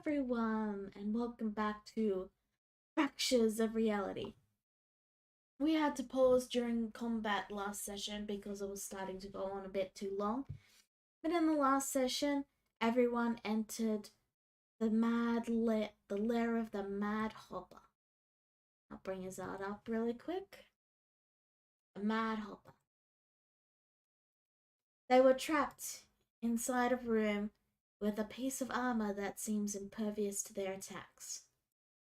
everyone, and welcome back to Fractures of Reality. We had to pause during combat last session because it was starting to go on a bit too long. But in the last session, everyone entered the lair of the Mad Hopper. I'll bring his art up really quick. A Mad Hopper. They were trapped inside a room with a piece of armor that seems impervious to their attacks,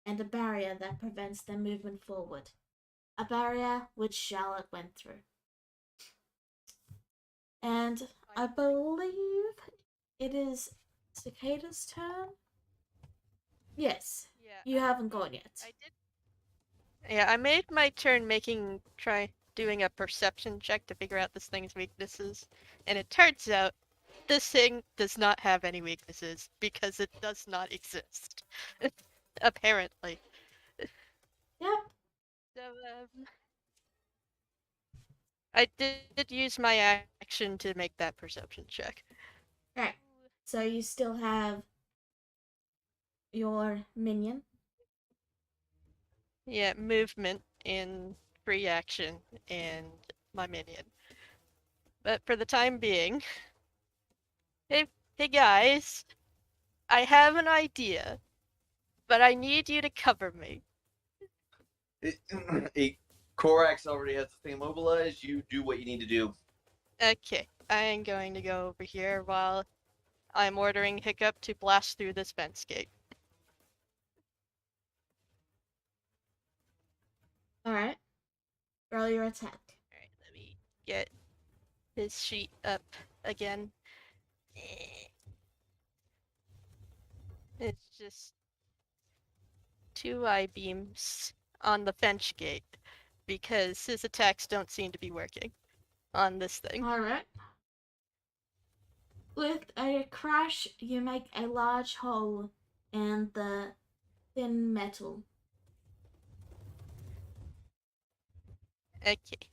and a barrier that prevents their movement forward. A barrier which Charlotte went through. And I believe it is Cicada's turn? Yes. Yeah, You haven't gone yet. I did. Yeah, I made my turn doing a perception check to figure out this thing's weaknesses, and it turns out this thing does not have any weaknesses because it does not exist. Apparently. Yep. So, I did use my action to make that perception check. Right. So you still have your minion. Yeah, movement and free action and my minion. But for the time being, hey guys, I have an idea, but I need you to cover me. Korax already has the thing mobilized. You do what you need to do. Okay, I'm going to go over here while I'm ordering Hiccup to blast through this fence gate. Alright. Roll your attack. Alright, let me get his sheet up again. It's just 2 I-beams on the fence gate because his attacks don't seem to be working on this thing. Alright. With a crash, you make a large hole in the thin metal. Okay.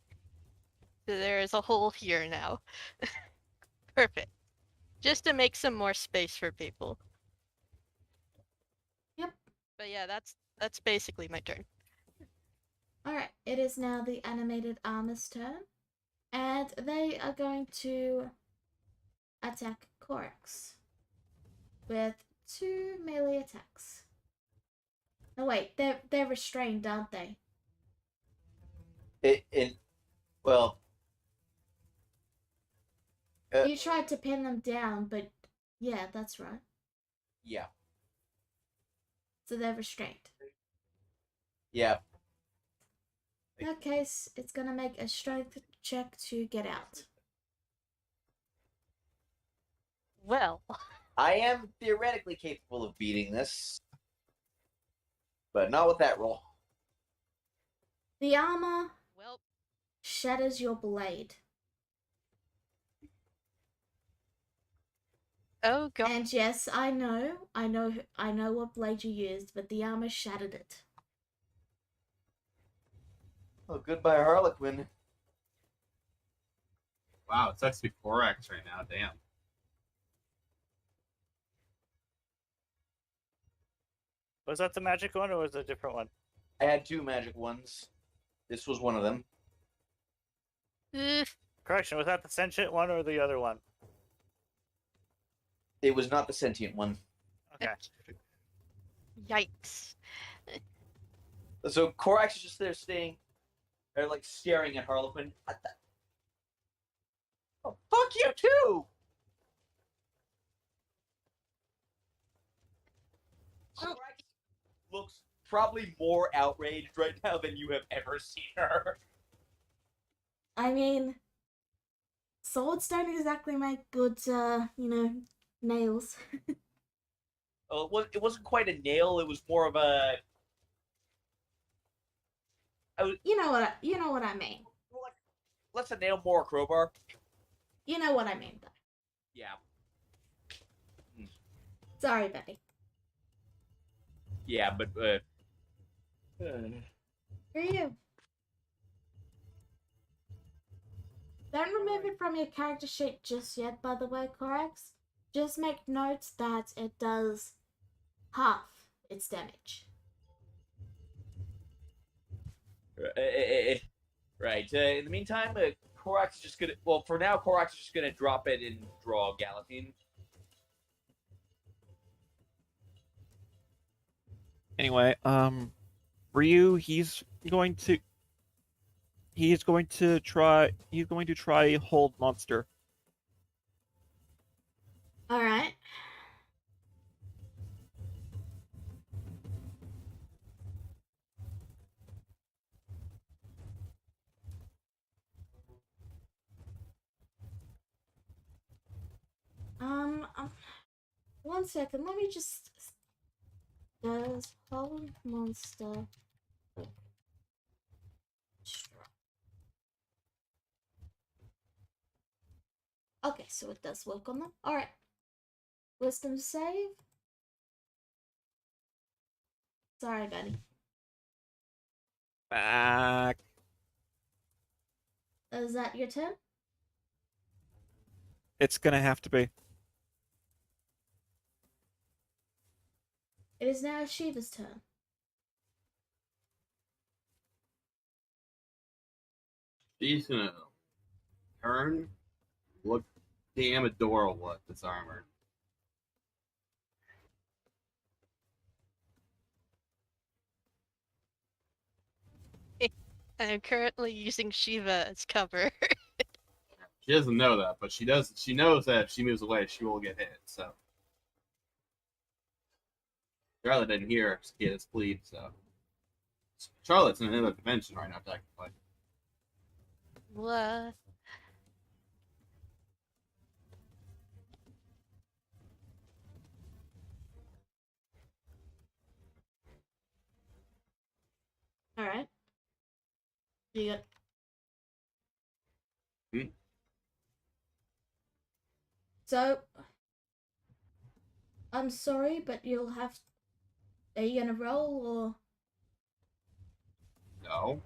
So there is a hole here now. Perfect. Just to make some more space for people. Yep. But yeah, that's basically my turn. Alright, it is now the animated armor's turn. And they are going to attack Corax with 2 melee attacks. No wait, they're restrained, aren't they? Well, You tried to pin them down, but yeah, that's right. Yeah. So they're restrained. Yeah. In that case, it's gonna make a strength check to get out. Well, I am theoretically capable of beating this, but not with that roll. The armor well, shatters your blade. oh god. And yes, I know what blade you used, but the armor shattered it. Oh, goodbye, Harlequin. Wow, it's actually 4x right now. Damn. Was that the magic one or was it a different one? I had 2 magic ones. This was one of them. Correction, was that the sentient one or the other one? It was not the sentient one. Okay. Yikes. So Korax is just there staring at Harlequin. Oh, fuck you too! Korax looks probably more outraged right now than you have ever seen her. I mean, swords don't exactly make good, nails. It wasn't quite a nail. It was more of a. You know what I mean. Less a nail, more a crowbar. You know what I mean, though. Yeah. Sorry, buddy. Yeah, but For you. Don't remove it from your character sheet just yet, by the way, Corax. Just make notes that it does half its damage. Right. In the meantime, Korax is just gonna. Well, for now, Korax is just gonna drop it and draw Galatine. Anyway, Ryu, he's going to try hold monster. All right. One second. Let me just. Does hold monster. Okay, so it does work on them. All right. Wisdom save. Sorry, buddy. Back. Is that your turn? It's gonna have to be. It is now Shiva's turn. She's gonna turn, look damn adorable with this armor. I'm currently using Shiva as cover. She doesn't know that, but she does. She knows that if she moves away, she will get hit. So Charlotte didn't hear her get his bleed. So Charlotte's in another dimension right now, technically. What? All right. You got. So, I'm sorry, but you'll have. Are you gonna roll or? No,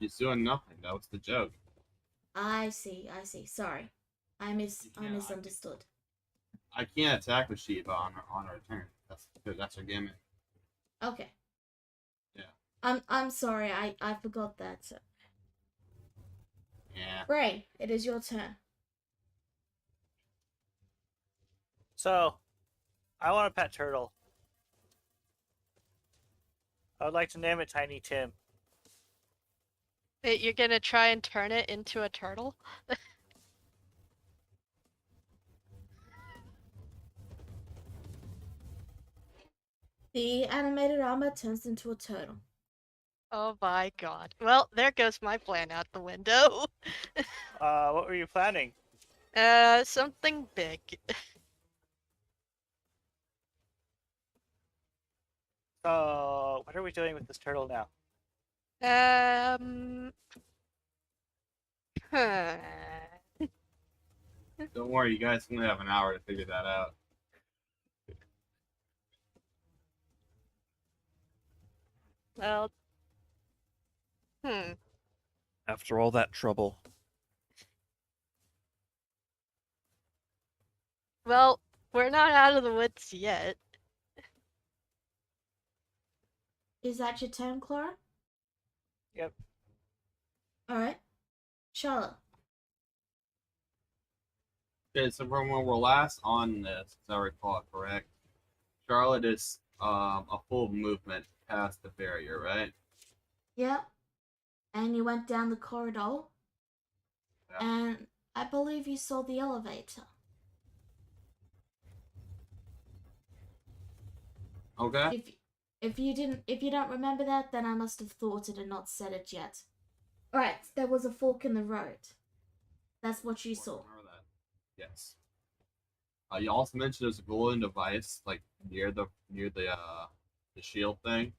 she's doing nothing. That was the joke. I see. Sorry, I Yeah, misunderstood. I can't attack with Shiva on her turn. That's her gimmick. Okay. Yeah. I'm sorry. I forgot that. So. Yeah. Ray, it is your turn. So, I want a pet turtle. I would like to name it Tiny Tim. Wait, you're gonna try and turn it into a turtle? The animated armor turns into a turtle. Oh my god. Well, there goes my plan out the window. What were you planning? Something big. So, what are we doing with this turtle now? Huh. Don't worry, you guys only have an hour to figure that out. Well, After all that trouble. well, we're not out of the woods yet. Is that your turn, Clara? Yep. All right. Charlotte. Okay, so from when we're last on this, as I recall correct, Charlotte is a full movement past the barrier, right? Yep. And you went down the corridor. Yeah. And I believe you saw the elevator. Okay. If you don't remember that, then I must have thought it and not said it yet. Alright, there was a fork in the road. That's what you saw. Remember that. Yes. You also mentioned there's a golden device like near the shield thing.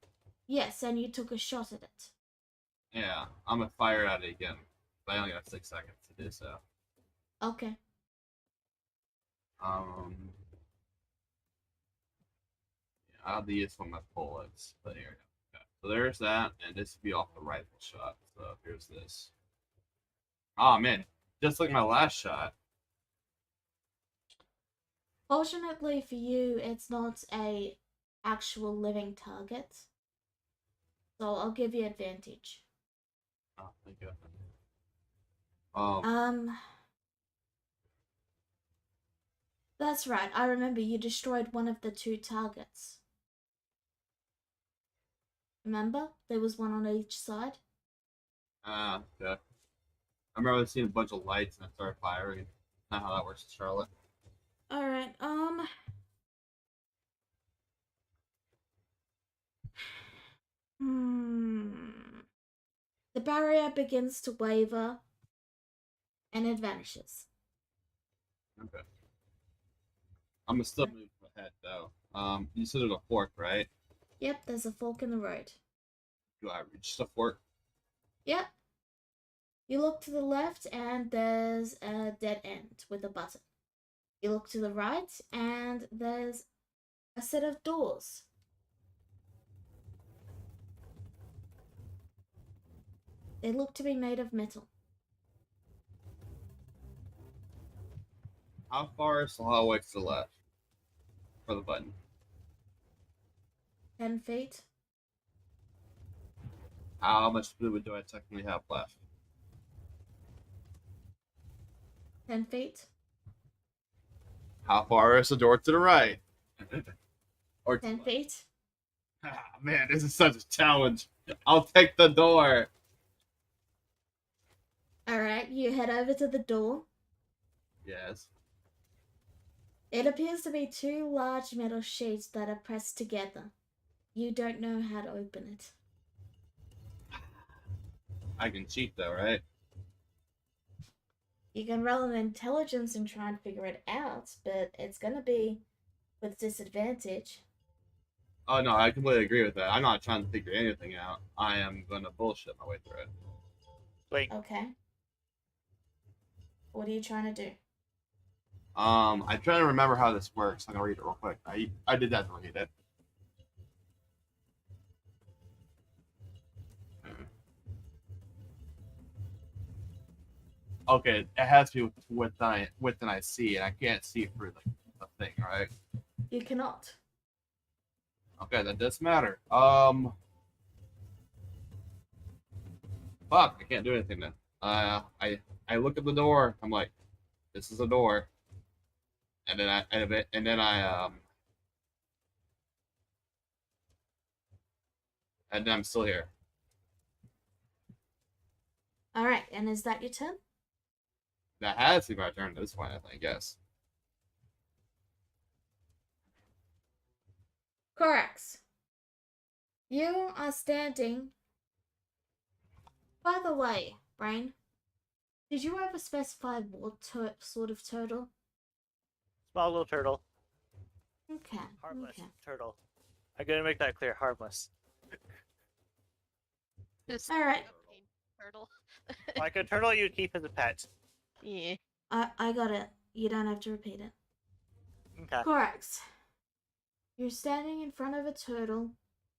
Yes, and you took a shot at it. Yeah, I'm gonna fire at it again. But I only got 6 seconds to do so. Okay. I'll do this for my bullets, but here. Okay. So there's that, and this would be off the rifle shot. So here's this. Oh man, just like my last shot. Fortunately for you, it's not a actual living targets. So I'll give you advantage. Oh, thank you. That's right. I remember you destroyed one of the 2 targets. Remember? There was one on each side. Okay. I remember seeing a bunch of lights and I started firing. Not how that works in Charlotte. Alright, The barrier begins to waver and it vanishes. Okay. I'm gonna still move ahead though. You said there's a fork, right? Yep, there's a fork in the road. Do I reach the fork? Yep. You look to the left and there's a dead end with a button. You look to the right and there's a set of doors. They look to be made of metal. How far is the hallway to the left? For the button. 10 feet. How much fluid do I technically have left? 10 feet. How far is the door to the right? Or 10 feet. Ah, man, this is such a challenge. I'll take the door. Alright, you head over to the door. Yes. It appears to be 2 large metal sheets that are pressed together. You don't know how to open it. I can cheat though, right? You can roll an intelligence and try and figure it out, but it's gonna be with disadvantage. Oh no, I completely agree with that. I'm not trying to figure anything out. I am gonna bullshit my way through it. Wait, Okay. What are you trying to do? I'm trying to remember how this works. I'm gonna read it real quick. I did that to read it. Okay, it has to be with width than I see, and I can't see through the thing, right? You cannot. Okay, that does matter. Fuck, I can't do anything then. I look at the door. I'm like, this is a door, and then and then I'm still here. Alright, and is that your turn? That has to be my turn at this point, I think. Yes. Corax. You are standing. By the way, Brain, did you ever specify what sort of turtle? small little turtle, Okay. harmless Okay. turtle. I'm gonna make that clear. Harmless. Just Alright. a pain turtle. Like a turtle you keep as a pet. Yeah. I got it. You don't have to repeat it. Okay. Corax. You're standing in front of a turtle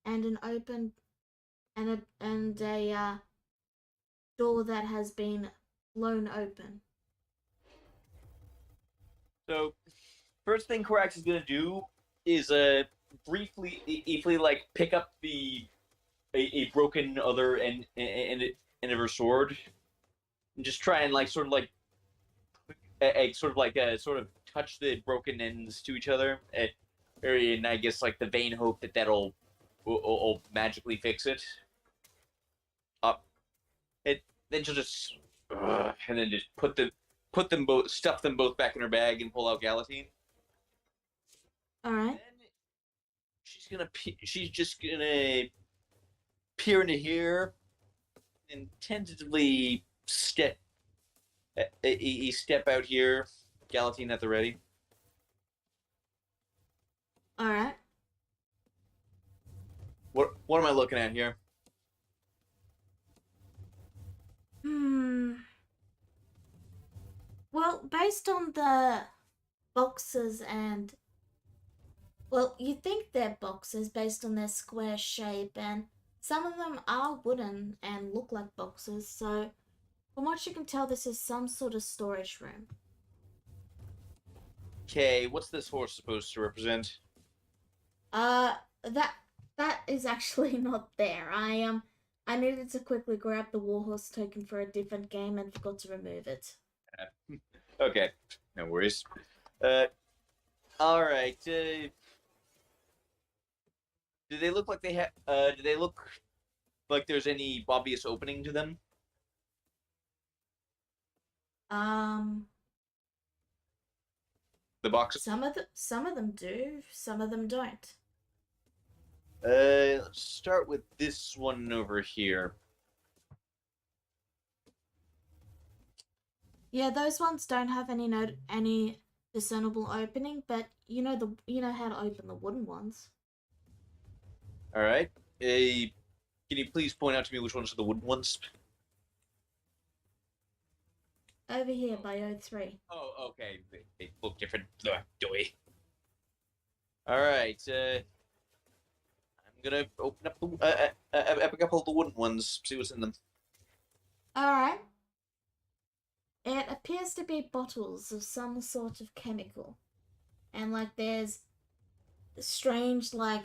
and an open and a door that has been blown open. So, first thing Korax is gonna do is briefly like pick up a broken other end of her sword, and just try and like sort of touch the broken ends to each other, and I guess like the vain hope that will magically fix it. Up, it then she'll just and then just put them both, stuff them both back in her bag, and pull out Galatine. Alright. Then she's just gonna peer into here and tentatively step step out here. Galatine at the ready. Alright. What am I looking at here? Well, based on the boxes and well, you think they're boxes based on their square shape, and some of them are wooden and look like boxes, so from what you can tell, this is some sort of storage room. Okay, what's this horse supposed to represent? that is actually not there. I needed to quickly grab the Warhorse token for a different game and forgot to remove it. Okay, no worries. All right. Do they look like they have? Do they look like there's any obvious opening to them? The boxes. Some of them do, some of them don't. Let's start with this one over here. Yeah, those ones don't have any discernible opening, but you know how to open the wooden ones. All right. Can you please point out to me which ones are the wooden ones? Over here by O3. Oh, okay. They look different. Doy. All right. I'm gonna open up a couple of the wooden ones. See what's in them. Alright. It appears to be bottles of some sort of chemical. And there's strange they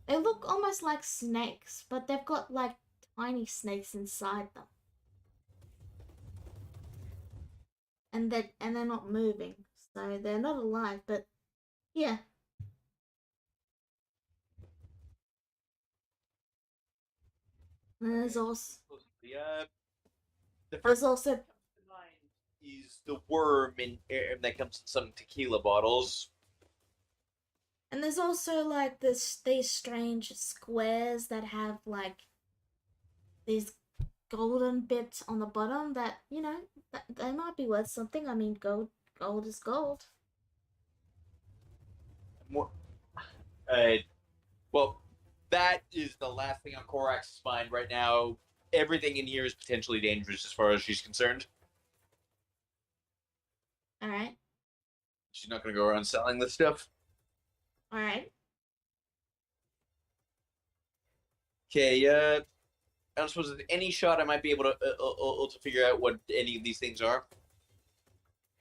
look almost like snakes, but they've got tiny snakes inside them. And they're not moving. So they're not alive, but yeah. And there's also The there's first also is the worm that comes in some tequila bottles. and there's also these strange squares that have these golden bits on the bottom that they might be worth something. I mean, gold is gold. More, well, that is the last thing on Korax's mind right now. Everything in here is potentially dangerous as far as she's concerned. All right, She's not going to go around selling this stuff. all right. Okay, I don't suppose there's any shot I might be able to figure out what any of these things are.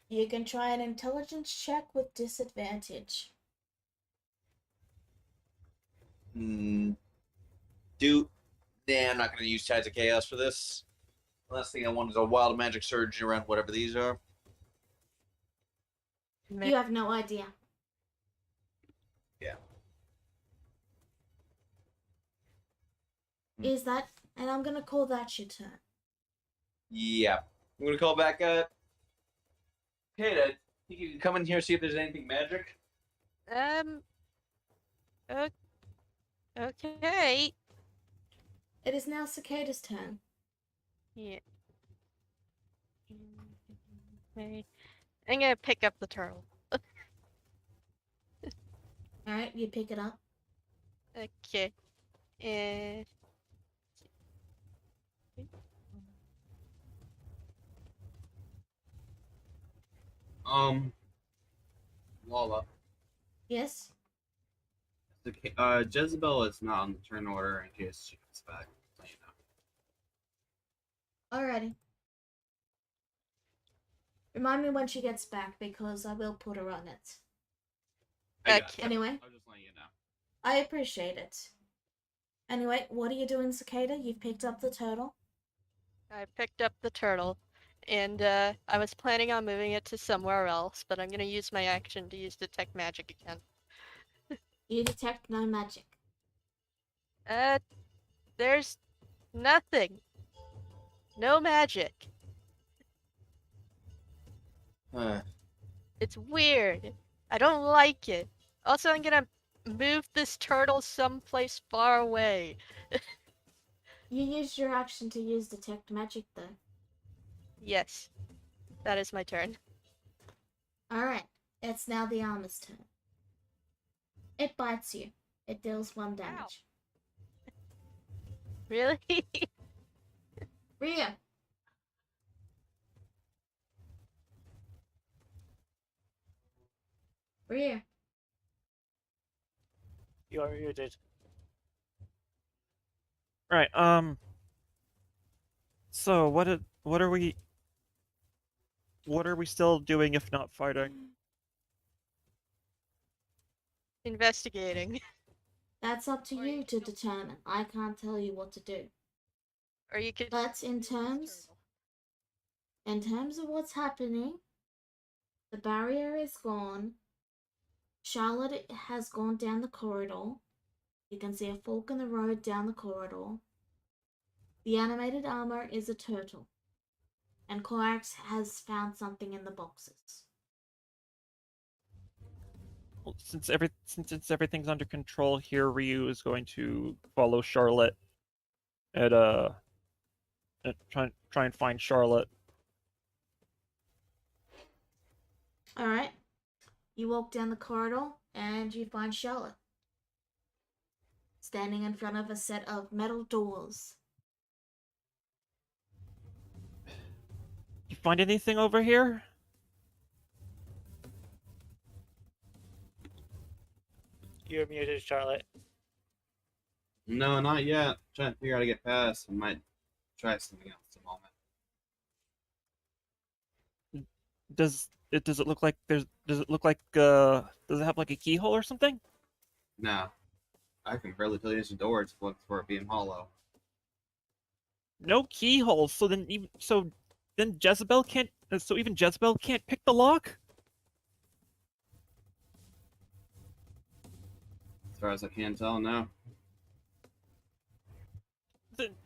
You can try an intelligence check with disadvantage. Nah, I'm not going to use Tides of Chaos for this. The last thing I want is a wild magic surge around whatever these are. You have no idea. Yeah. Is that? And I'm gonna call that your turn. Yeah. I'm going to call back Kata, you can come in here see if there's anything magic. Okay. It is now Cicada's turn. Yeah. Okay. I'm gonna pick up the turtle. All right, you pick it up. Okay. And Lala. Yes. Jezebel is not on the turn order in case she gets back. So you know. Alrighty. Remind me when she gets back because I will put her on it. I got Okay. you. Anyway, I'll just let you know. I appreciate it. Anyway, what are you doing, Cicada? You've picked up the turtle. I picked up the turtle, and I was planning on moving it to somewhere else, but I'm gonna use my action to use detect magic again. You detect no magic. There's nothing. No magic. It's weird. I don't like it. Also, I'm gonna move this turtle someplace far away. You used your action to use detect magic, though. Yes, that is my turn. Alright, it's now the armor's turn. It bites you. It deals 1 damage. Really? Rhea! Rhea! You are muted. Right. So what are we still doing if not fighting? investigating. That's up to you to determine. I can't tell you what to do. Or you could. But in terms of what's happening, the barrier is gone. Charlotte has gone down the corridor. You can see a fork in the road down the corridor. The animated armor is a turtle. And Corax has found something in the boxes. Well, since everything's under control here, Ryu is going to follow Charlotte and try and find Charlotte. Alright. You walk down the corridor and you find Charlotte. Standing in front of a set of metal doors. You find anything over here? You're muted, Charlotte. No, not yet. Trying to figure out how to get past. I might try something else at the moment. Does it look like does it have like a keyhole or something? No. I can barely tell you it's a door. It's looking for it being hollow. No keyhole. So then Jezebel can't. So even Jezebel can't pick the lock. As far as I can tell, no.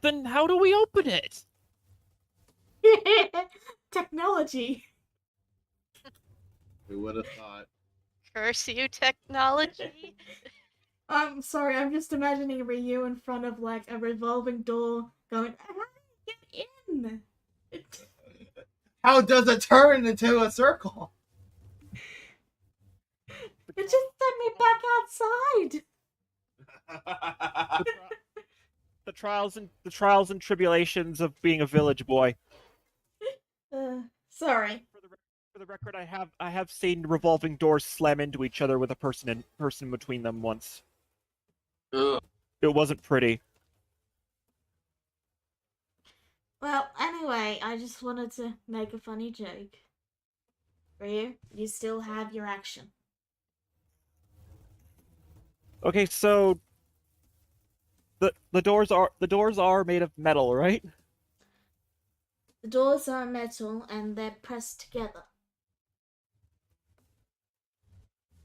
Then how do we open it? Technology. Who would have thought? Curse you, technology. I'm sorry, I'm just imagining Ryu in front of like a revolving door going, how do you get in? How does it turn into a circle? It just sent me back outside. The trials and tribulations of being a village boy. Sorry. For the record, I have seen revolving doors slam into each other with a person between them once. Ugh. It wasn't pretty. Well, anyway, I just wanted to make a funny joke. Ryu, you still have your action. Okay, so the doors are made of metal, right? The doors are metal and they're pressed together.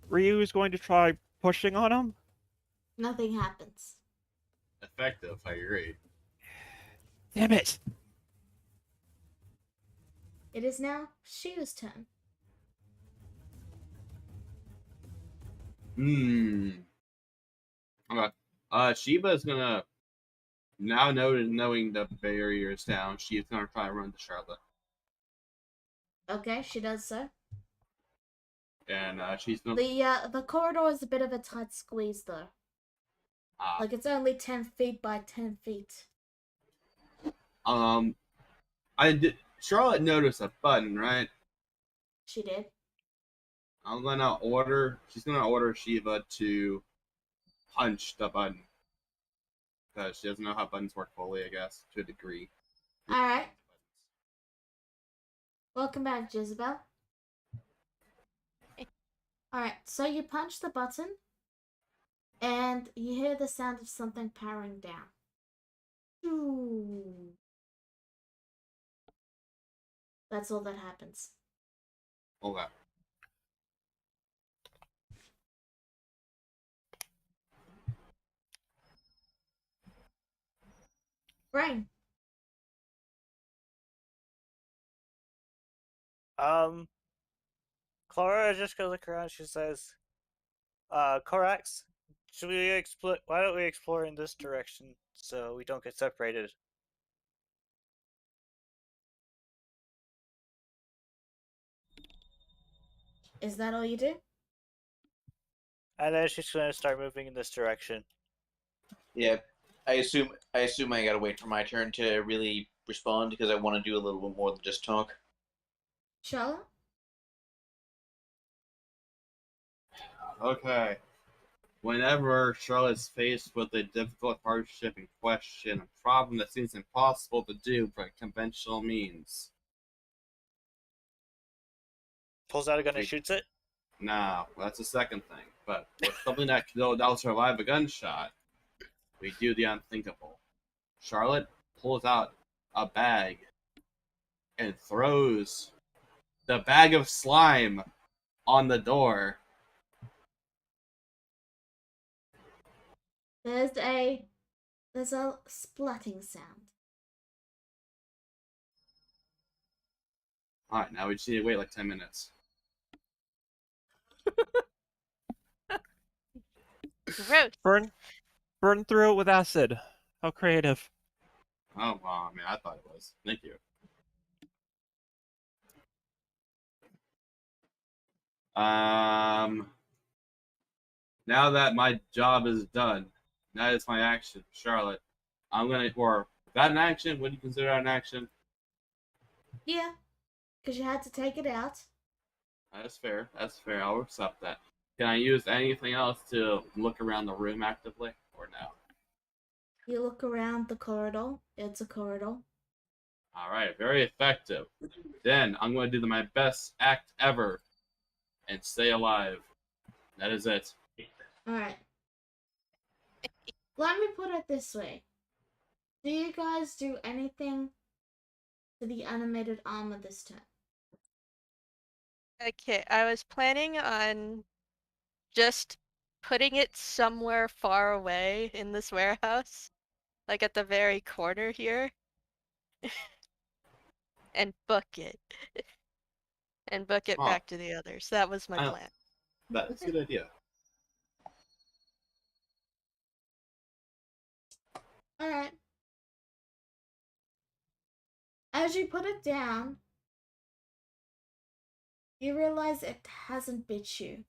Ryu is going to try pushing on them. Nothing happens. Effective, I agree. Damn it! It is now Shiva's turn. Okay. Sheba's gonna now knowing the barrier is down, she's gonna try and run to Charlotte. Okay, she does so. And she's gonna The corridor is a bit of a tight squeeze though. Like it's only 10 feet by 10 feet. Charlotte noticed a button, right? She did. She's gonna order Shiva to punch the button. Because she doesn't know how buttons work fully, I guess, to a degree. Alright. Welcome back, Jezebel. Alright, so you punch the button, and you hear the sound of something powering down. Ooh. That's all that happens. Okay. Brain. Clara just goes look around. She says, Corax, why don't we explore in this direction so we don't get separated? Is that all you do? And then she's going to start moving in this direction. Yeah, I assume I gotta wait for my turn to really respond because I want to do a little bit more than just talk. Charlotte? Okay. Whenever Charlotte's faced with a difficult hardship in question, a problem that seems impossible to do by conventional means. Pulls out a gun and shoots it. No, that's the second thing. But with something that'll survive a gunshot, we do the unthinkable. Charlotte pulls out a bag and throws the bag of slime on the door. There's a splatting sound. Alright, now we just need to wait like 10 minutes. Gross. Burn through it with acid. How creative. Oh, well, I mean, I thought it was. Thank you. Now that my job is done, that is my action, Charlotte. Or, is that an action? What do you consider an action? Yeah, because you had to take it out. That's fair. That's fair. I'll accept that. Can I use anything else to look around the room actively, or no? You look around the corridor. It's a corridor. All right, very effective. Then I'm going to do my best act ever and stay alive. That is it. Alright. Let me put it this way. Do you guys do anything to the animated armor this turn? Okay, I was planning on just putting it somewhere far away in this warehouse, like at the very corner here, and book it. And book it Oh, back to the others. That was my plan. that's a good idea. Alright. As you put it down, you realize it hasn't bit you.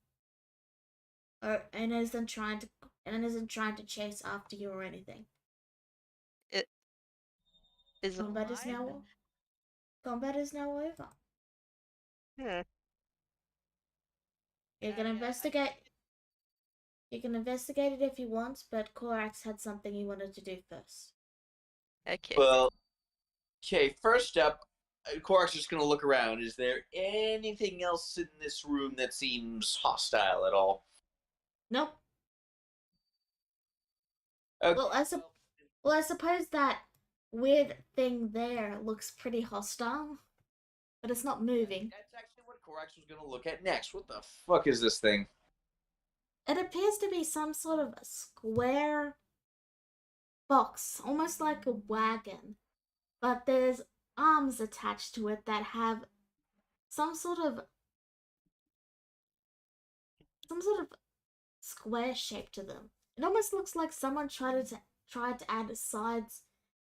And isn't trying to chase after you or anything. It is Combat is alive? now Combat is now over. Hmm. You can investigate. You can investigate it if you want, but Korax had something he wanted to do first. Okay. Well, okay, first up, Quark's just going to look around. Is there anything else in this room that seems hostile at all? Nope. Okay. Well, I suppose that weird thing there looks pretty hostile, but it's not moving. That's actually what Korax was going to look at next. What the fuck is this thing? It appears to be some sort of square box, almost like a wagon, but there's arms attached to it that have some sort of square shape to them. It almost looks like someone tried to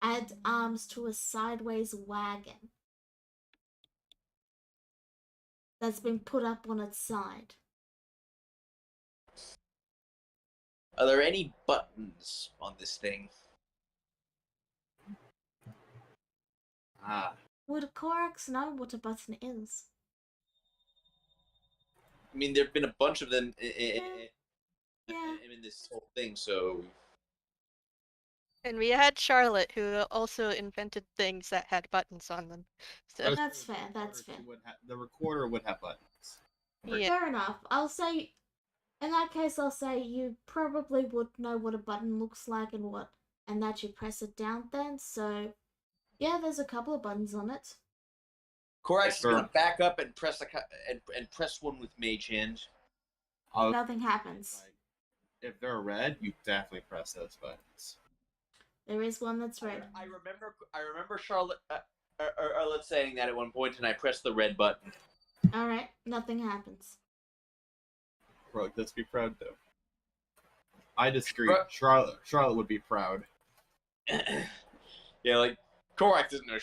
add arms to a sideways wagon that's been put up on its side. Are there any buttons on this thing? Ah, Would Korax know what a button is? I mean, there have been a bunch of them Yeah. in this whole thing, so And we had Charlotte, who also invented things that had buttons on them. So, That's fair, that's fair. The recorder would have buttons. yeah. Fair enough. In that case, I'll say you probably would know what a button looks like and that you press it down then. So, yeah, there's a couple of buttons on it. Korax is going Sure. to back up and press and press one with Mage Hand. Nothing happens. If they're red, you definitely press those buttons. There is one that's red. I remember Charlotte saying that at one point, and I pressed the red button. Alright, nothing happens. Bro, let's be proud though. I disagree. Sure. Charlotte would be proud. Yeah, like Korak doesn't know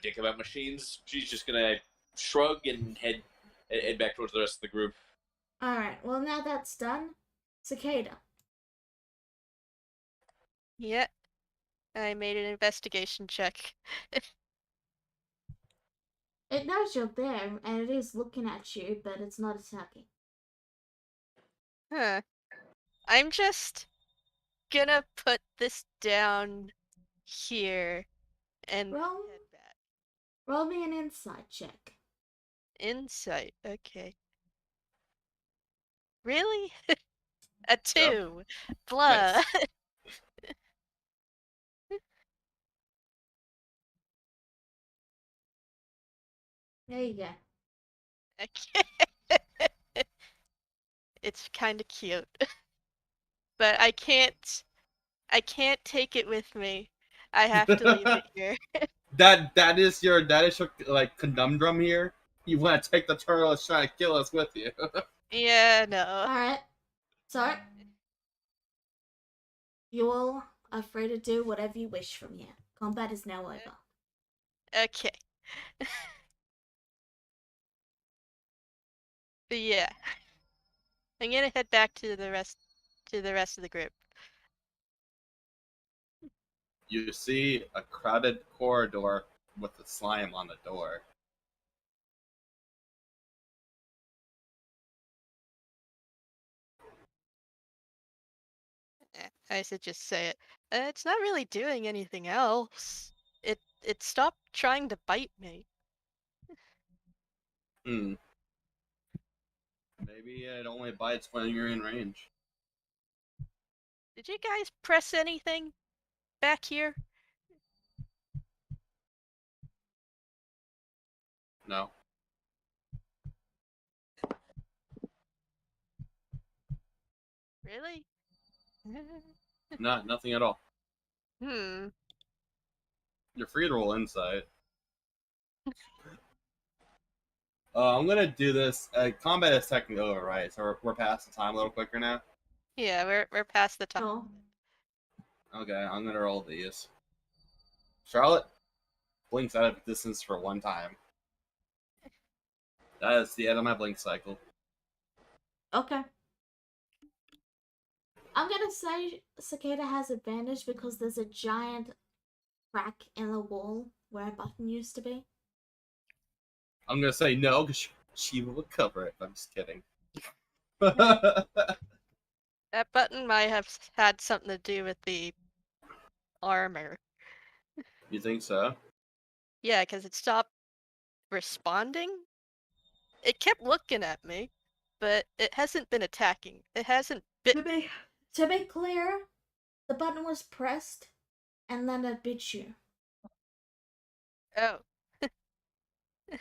dick about machines. She's just gonna shrug and head back towards the rest of the group. Alright, well, now that's done. Cicada. Yeah. I made an investigation check. It knows you're there and it is looking at you, but it's not attacking. Huh. I'm just gonna put this down here and Well- head back. Roll me an insight check. Insight, okay. Really? A 2. Yep. Blah. Nice. There you go. It's kind of cute. But I can't take it with me. I have to leave it here. that is your like conundrum here. You want to take the turtle that's trying to kill us with you. Yeah, no. Alright. So, you all are free to do whatever you wish from here. Combat is now over. Okay. But yeah. I'm gonna head back to the rest of the group. You see a crowded corridor with the slime on the door. I should just say it. It's not really doing anything else. It stopped trying to bite me. Hmm. Maybe it only bites when you're in range. Did you guys press anything back here? No. Really? No, nothing at all. Hmm. You're free to roll insight. I'm gonna do this. Combat is technically over, right? So we're past the time a little quicker now. Yeah, we're past the time. Sure. Okay, I'm gonna roll these. Charlotte blinks out of distance for one time. That is the end of my blink cycle. Okay. I'm gonna say Cicada has advantage because there's a giant crack in the wall where a button used to be. I'm gonna say no because she will cover it. I'm just kidding. That button might have had something to do with the armor. You think so? Yeah, because it stopped responding. It kept looking at me, but it hasn't been attacking. It hasn't bit. To be clear, the button was pressed and then it bit you. Oh,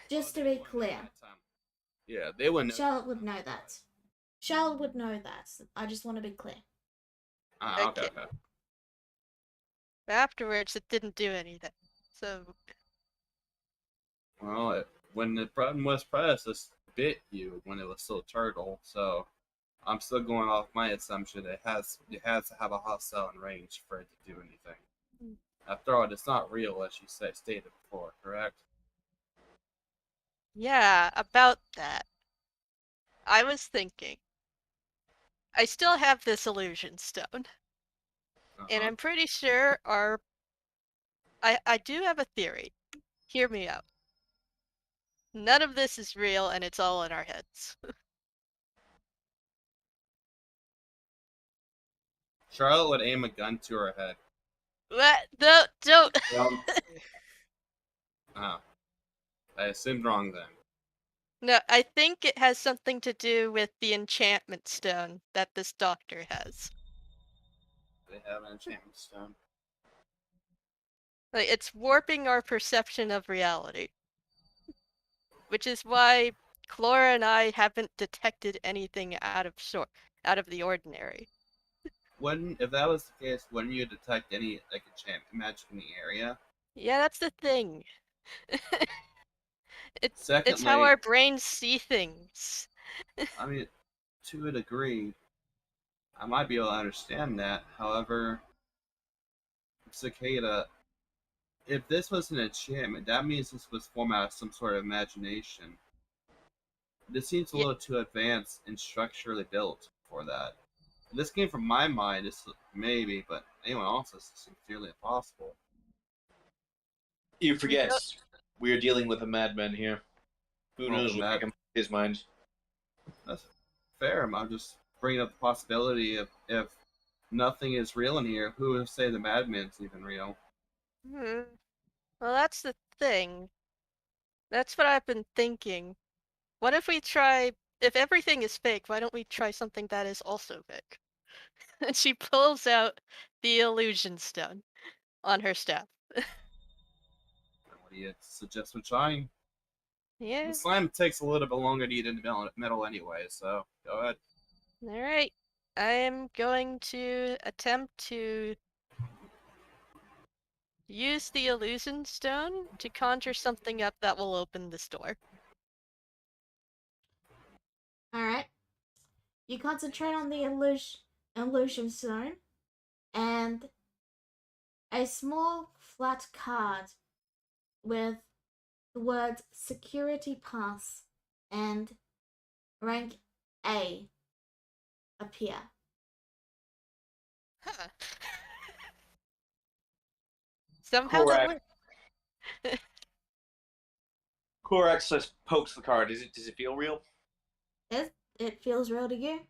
Just Oh, to they be wouldn't know clear. that time. Yeah, they wouldn't know. Charlotte would know that. Charlotte would know that. I just want to be clear. Ah, okay, Okay. okay. Afterwards, it didn't do anything. So, Well, when the button was pressed, it bit you when it was still a turtle. So I'm still going off my assumption it has to have a hostile in range for it to do anything. After all, it's not real, as you stated before, correct? yeah, about that. I was thinking. I still have this illusion stone, and Uh-huh. I'm pretty sure I do have a theory. Hear me out. None of this is real, and it's all in our heads. Charlotte would aim a gun to her head. What? No, don't. Oh, I assumed wrong then. No, I think it has something to do with the enchantment stone that this doctor has. They have an enchantment stone. Like, it's warping our perception of reality. Which is why Chlora and I haven't detected anything out of the ordinary. Wouldn't if that was the case, wouldn't you detect any like enchantment magic in the area? Yeah, that's the thing. It's how Secondly, our brains see things. I mean, to a degree, I might be able to understand that. However, Cicada, if this was an enchantment, that means this was formed out of some sort of imagination. This seems a Yeah, little too advanced and structurally built for that. This came from my mind, it's maybe, but anyone else's seems clearly impossible. You we forget don't. we are dealing with a madman here. Who Well, knows what Matt, can his mind? that's fair. I'm just bringing up the possibility of if nothing is real in here, who would say the madman's even real? Hmm. Well, that's the thing. That's what I've been thinking. What if we try if everything is fake, why don't we try something that is also fake? And she pulls out the illusion stone on her staff. What do you suggest we're trying? Yeah. The slime takes a little bit longer to eat into metal anyway, so go ahead. All right. I am going to attempt to use the illusion stone to conjure something up that will open this door. Alright. You concentrate on the illusion zone, and a small flat card with the words security pass and rank A appear. Huh. Somehow that Correct. worked. Korax just pokes the card. Does it feel real? It feels real to you?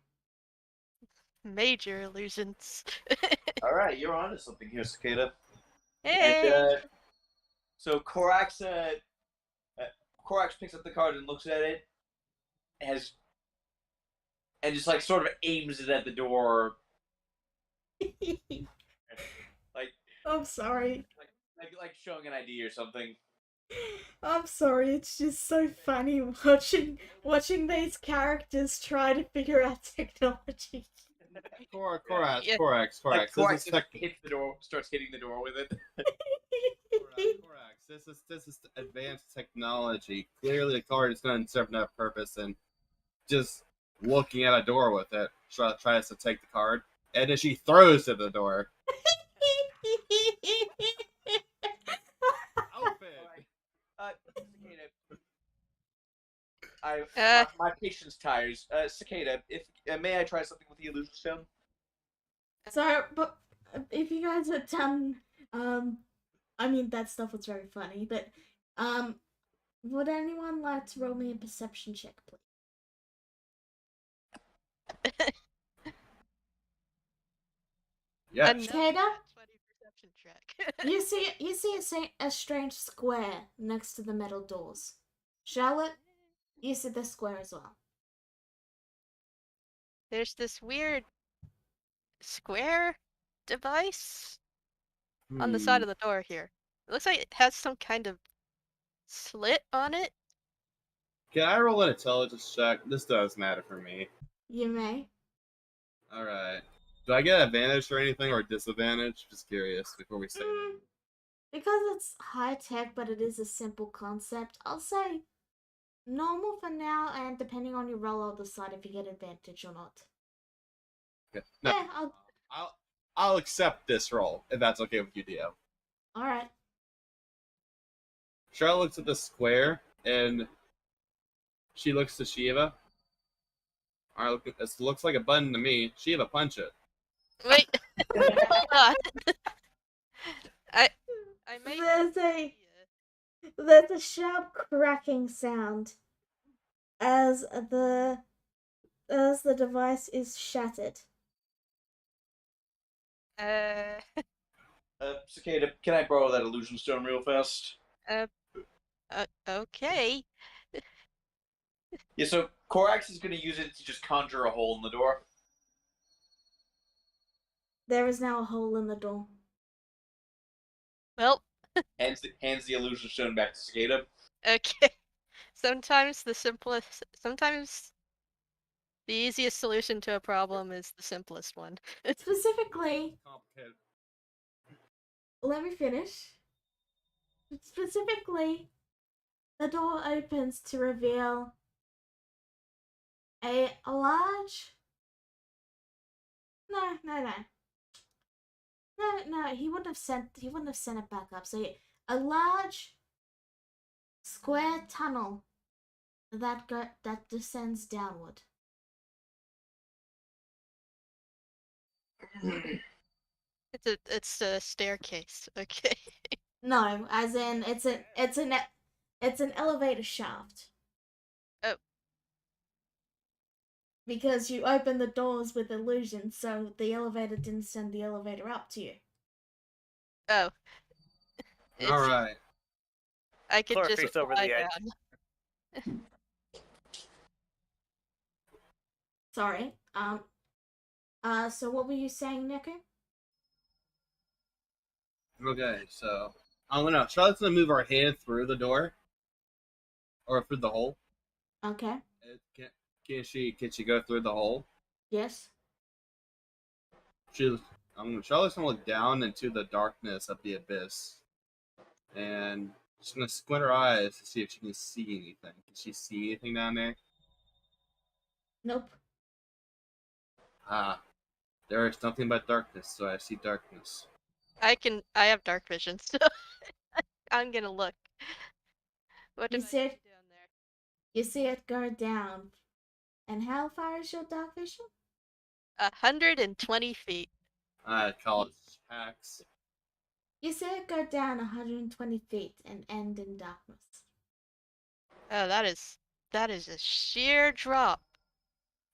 Major illusions. All right, you're onto something here, Cicada. Hey. And so Korax picks up the card and looks at it, and just like sort of aims it at the door, like I'm sorry. like showing an ID or something. I'm sorry, it's just so funny watching these characters try to figure out technology. Korax. Yeah. Like This Korax is just hits the door, starts hitting the door with it. Korax. This is advanced technology. Clearly, the card is going to serve that purpose, and just looking at a door with it, tries to take the card, and then she throws it at the door. Outfit. Cicada, I Uh, my patience tires. Cicada, if may I try something with the illusion stone? So, but if you guys are done, I mean that stuff was very funny, but would anyone like to roll me a perception check, please? Yes. another Cicada? 20 perception check. You see a strange square next to the metal doors. Charlotte, you see the square as well. There's this weird square device on the side of the door here. It looks like it has some kind of slit on it. Can I roll an intelligence check? This does matter for me. You may. Alright. Do I get advantage or anything or disadvantage? Just curious before we say Mm, that. because it's high tech, but it is a simple concept, I'll say normal for now, and depending on your roll, I'll decide if you get advantage or not. Okay. No, Yeah, I'll accept this roll if that's okay with you, Dio. alright. Charlotte looks at the square and she looks to Shiva. Alright, this looks like a button to me. Shiva, punch it. Wait, hold on. I might. There's a sharp cracking sound as the device is shattered. Cicada, can I borrow that illusion stone real fast? Okay. Yeah, so Korax is going to use it to just conjure a hole in the door. There is now a hole in the door. Well, Hands the illusion stone back to Cicada. okay. Sometimes the easiest solution to a problem is the simplest one. Specifically, Complicated. let me finish. Specifically, the door opens to reveal a large. No, he wouldn't have sent it back up. So a large square tunnel that descends downward. It's a staircase. Okay. No, as in it's an elevator shaft. Oh. Because you open the doors with illusion, so the elevator didn't send the elevator up to you. Oh. Alright. I could just Chlorophylle's over fly the edge. down. Sorry. So what were you saying, Neku? Okay, so I don't know. Charlotte's gonna move her hand through the door or through the hole. Okay. Can she go through the hole? Yes. She's Charlotte's gonna look down into the darkness of the abyss, and she's gonna squint her eyes to see if she can see anything. Can she see anything down there? Nope. Ah, there is nothing but darkness, so I see darkness. I have dark vision, so I'm gonna look. What do You I said see down there? you see it go down. And how far is your dark vision? 120 feet. I call it hacks. You see it go down 120 feet and end in darkness. Oh, that is a sheer drop.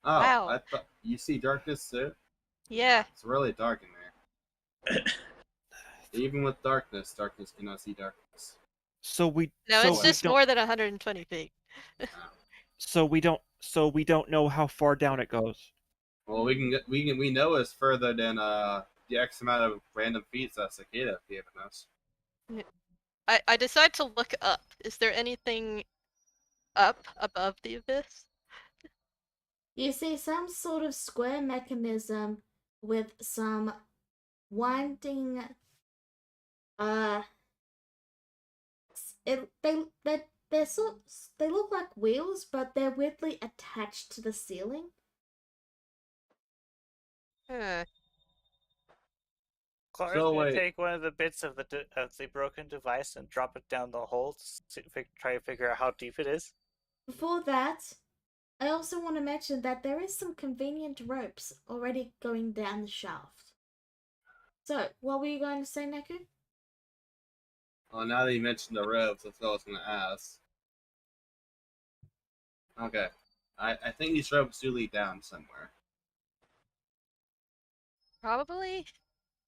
Oh, Wow. I thought you see darkness too. Yeah. It's really dark in there. Even with darkness, darkness cannot see darkness. So we No, so it's we just don't more than 120 feet. so we don't know how far down it goes. Well, we know it's further than the X amount of random feats that Cicada have given us. I decide to look up. Is there anything up above the abyss? You see some sort of square mechanism with some winding they're sort they look like wheels, but they're weirdly attached to the ceiling. Huh. Clara's So gonna wait, take one of the bits of the broken device and drop it down the hole to try to figure out how deep it is. Before that, I also want to mention that there is some convenient ropes already going down the shaft. So, what were you going to say, Neku? well, now that you mentioned the ropes, that's what I was going to ask. Okay, I think these ropes do lead down somewhere. Probably.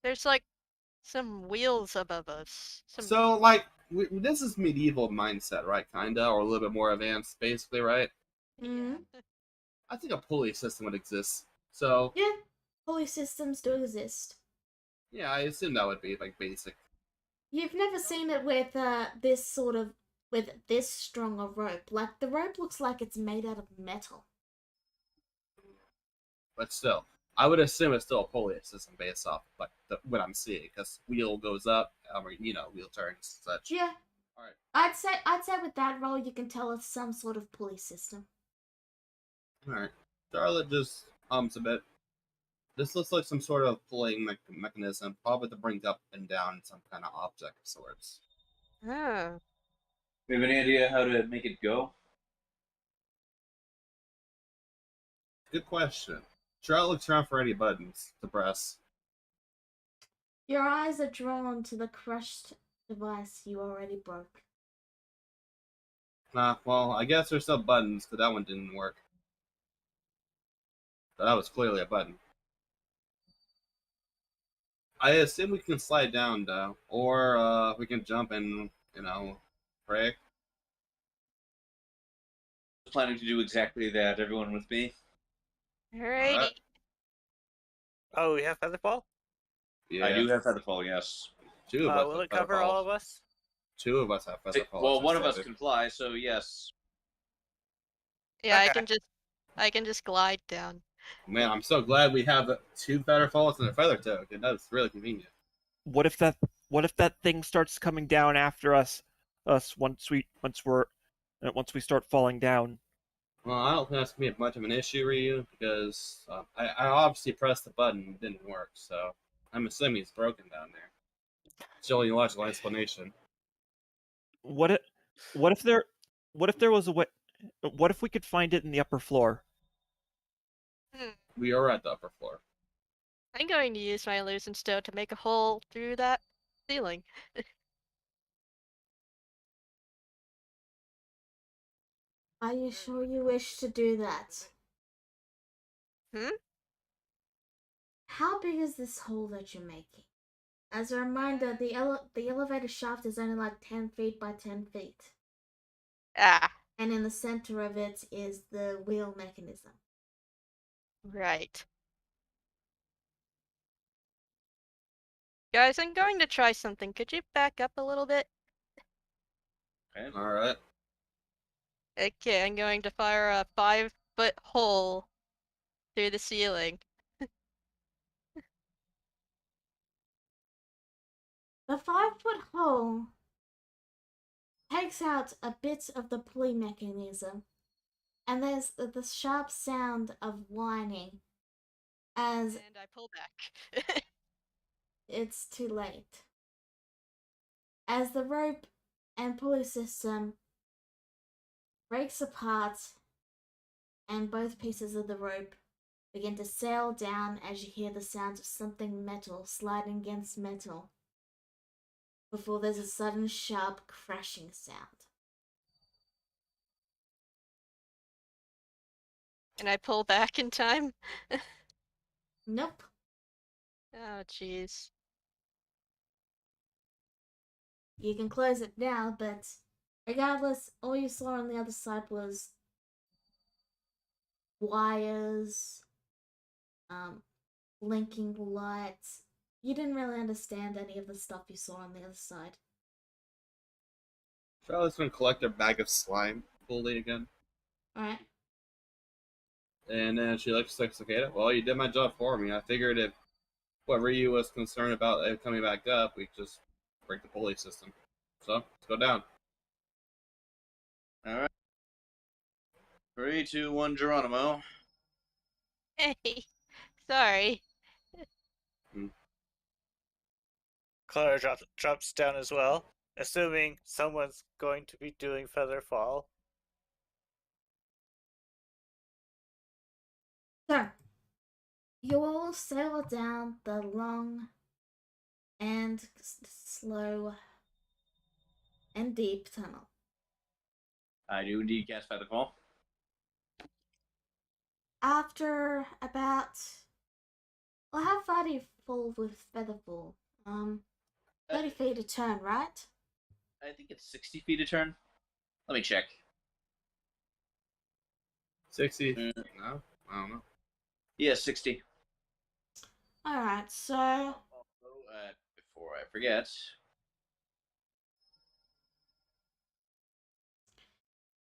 There's like some wheels above us. Some. So, like, this is medieval mindset, right? Kinda, or a little bit more advanced, basically, right? Yeah. I think a pulley system would exist. So, Yeah, pulley systems do exist. yeah, I assume that would be like basic. You've never seen it with with this strong a rope. Like the rope looks like it's made out of metal. But still, I would assume it's still a pulley system based off like what I'm seeing, because wheel goes up, or wheel turns and such. Yeah, All right, I'd say with that roll you can tell it's some sort of pulley system. all right. Charlotte just hums a bit. This looks like some sort of pulling mechanism, probably to bring up and down some kind of object of sorts. Oh. We have any idea how to make it go? Good question. Charlotte looks around for any buttons to press. Your eyes are drawn to the crushed device you already broke. Nah, well, I guess there's still buttons, because that one didn't work. But that was clearly a button. I assume we can slide down, though. Or we can jump and, pray. Planning to do exactly that. Everyone with me? Alrighty. Alright. Oh, we have featherfall. Yeah. I do have Featherfall, yes. Two of us Will have it cover featherfall. all of us? Two of us have featherfall. Well, as I one of us stated. can fly, so yes. Yeah, Okay. I can just glide down. Man, I'm so glad we have two featherfalls and a feather token. That's really convenient. What if that thing starts coming down after us once we start falling down? Well, I don't think that's gonna be much of an issue, Ryu, because I obviously pressed the button and it didn't work, so I'm assuming it's broken down there. It's the only logical explanation. What if what if there what if there was a way what if we could find it in the upper floor? Hmm. We are at the upper floor. I'm going to use my illusion stone to make a hole through that ceiling. Are you sure you wish to do that? Hmm? How big is this hole that you're making? As a reminder, the elevator shaft is only like 10 feet by 10 feet. Ah. And in the center of it is the wheel mechanism. Right. Guys, I'm going to try something. Could you back up a little bit? All right. Okay, I'm going to fire a 5-foot hole through the ceiling. The 5-foot hole takes out a bit of the pulley mechanism, and there's the sharp sound of whining as And I pull back. it's too late. As the rope and pulley system breaks apart and both pieces of the rope begin to sail down as you hear the sound of something metal sliding against metal before there's a sudden sharp crashing sound. And I pull back in time. Nope. Oh, jeez. You can close it now, but regardless, all you saw on the other side was wires, blinking lights. You didn't really understand any of the stuff you saw on the other side. Charlotte's gonna collect a bag of slime fully again. Alright? And then she looks like Cicada. Well, you did my job for me. I figured if whoever you was concerned about it coming back up, we just break the pulley system. So, let's go down. All right. 3, 2, 1, Geronimo. Hey, sorry. Clara drops down as well, assuming someone's going to be doing feather fall. So, you all sail down the long and slow and deep tunnel. I do indeed cast Featherfall. After about, well, how far do you fall with Featherfall? 30 feet a turn, right? I think it's 60 feet a turn. Let me check. 60. No? I don't know. Yeah, 60. Alright, so Also, before I forget,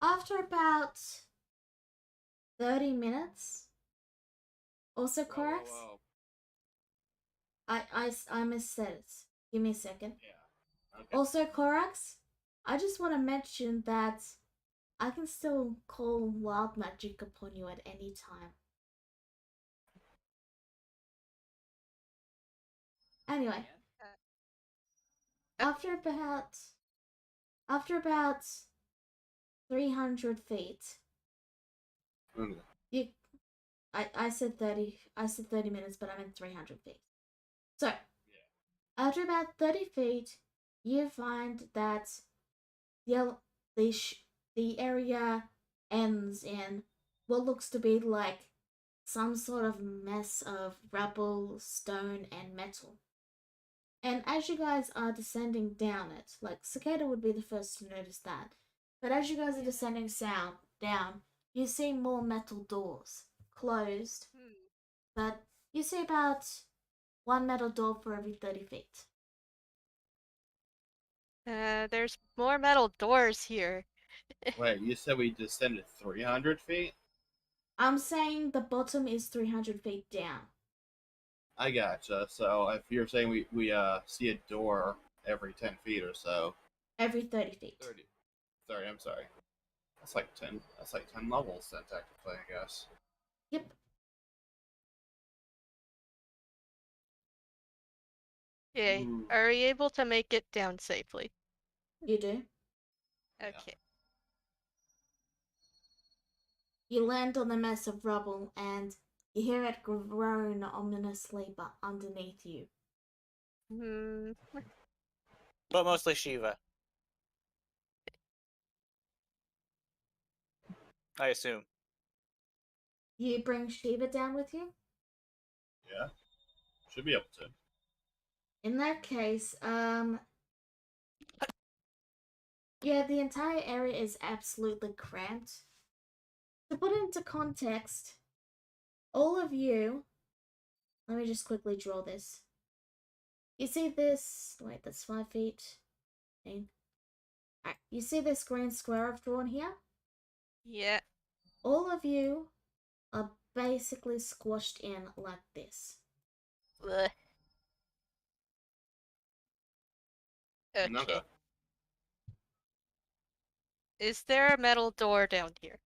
after about 30 minutes, also correct? Whoa. I missaid it. Give me a second. Yeah. Okay. Also, Corax, I just want to mention that I can still call wild magic upon you at any time. Anyway, after about 300 feet, Okay. you I said 30 minutes, but I meant 300 feet. So, after about 30 feet, you find that the the area ends in what looks to be like some sort of mess of rubble, stone, and metal. And as you guys are descending down it, like Cicada would be the first to notice that, but as you guys are descending down, you see more metal doors closed, but you see about one metal door for every 30 feet. There's more metal doors here. Wait, you said we descended 300 feet? I'm saying the bottom is 300 feet down. I gotcha. So if you're saying we see a door every 10 feet or so. Every 30 feet. 30. 30, I'm sorry. That's like 10. That's like 10 levels then, technically, I guess. Yep. Yay. Ooh. Are we able to make it down safely? You do. Yeah. Okay. You land on the mess of rubble and you hear it groan ominously but underneath you. Hmm. But mostly Shiva. I assume. You bring Shiva down with you? Yeah. Should be able to. In that case, yeah, the entire area is absolutely cramped. To put it into context, all of you, let me just quickly draw this. You see this? Wait, that's 5 feet. Alright, you see this green square I've drawn here? Yeah. All of you are basically squashed in like this. Blech. Okay. Okay. Is there a metal door down here?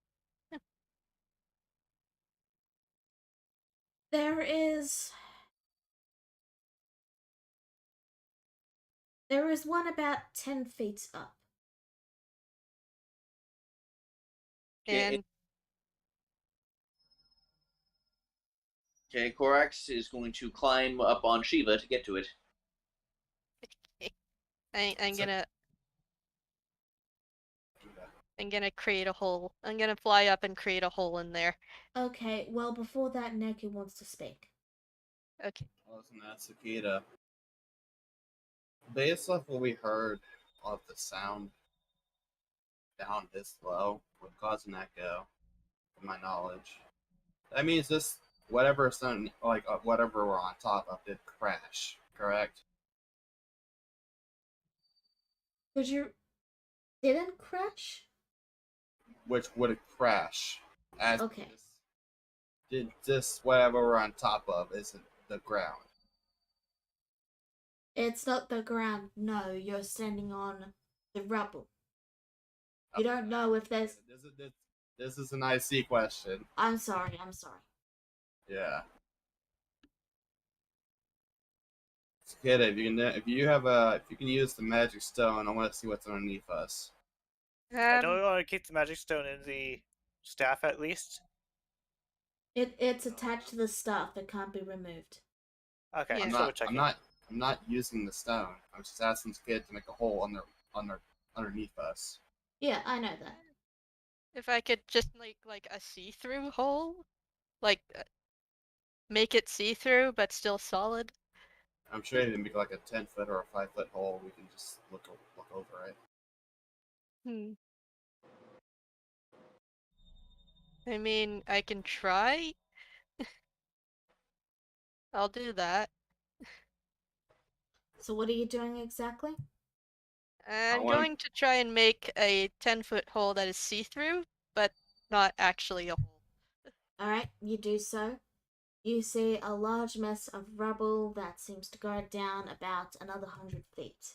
There is one about 10 feet up. And Okay, Korax is going to climb up on Shiva to get to it. I'm So- gonna create a hole. I'm gonna fly up and create a hole in there. Okay, well before that, Neku wants to speak. Okay. Listen, that's Cicada. Based off what we heard of the sound down this low would cause an echo, from my knowledge. That means this whatever sound, like whatever we're on top of, did crash. Correct? Could you didn't crash? Which would crash. As Okay. did this whatever we're on top of isn't the ground. It's not the ground. No, you're standing on the rubble. You don't know if there's. This is an IC question. I'm sorry. Yeah. Cicada, if you can use the magic stone, I want to see what's underneath us. I don't want to keep the magic stone in the staff at least. It's attached to the staff. It can't be removed. Okay, Yeah. I'm I'm still not. checking. I'm not using the stone. I'm just asking this kid to make a hole underneath us. Yeah, I know that. If I could just make like a see-through hole, like make it see-through but still solid. I'm sure you can make like a 10-foot or a 5-foot hole. We can just look over it. Hmm. I mean, I can try. I'll do that. So what are you doing exactly? I'm wanna- going to try and make a 10-foot hole that is see-through, but not actually a hole. Alright, you do so. You see a large mess of rubble that seems to go down about another 100 feet.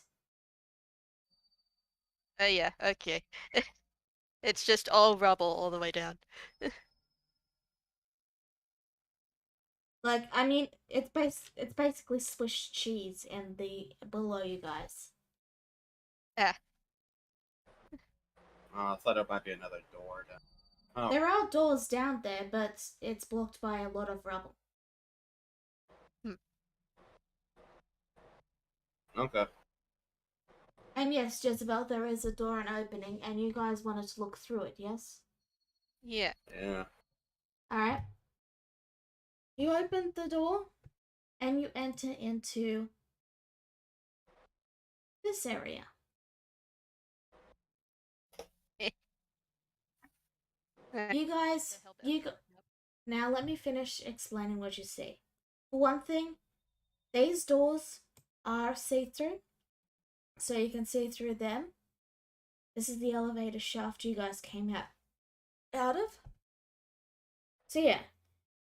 Yeah, okay. It's just all rubble all the way down. Like, I mean, it's basically Swiss cheese in the below you guys. Ah, I thought there might be another door down. Oh, There are doors down there, but it's blocked by a lot of rubble. okay. And yes, Jezebel, there is a door and opening, and you guys wanted to look through it, yes? yeah. Yeah. Alright. You open the door, and you enter into this area. You guys, now let me finish explaining what you see. For one thing, these doors are see-through, so you can see through them. This is the elevator shaft you guys came out of. So yeah,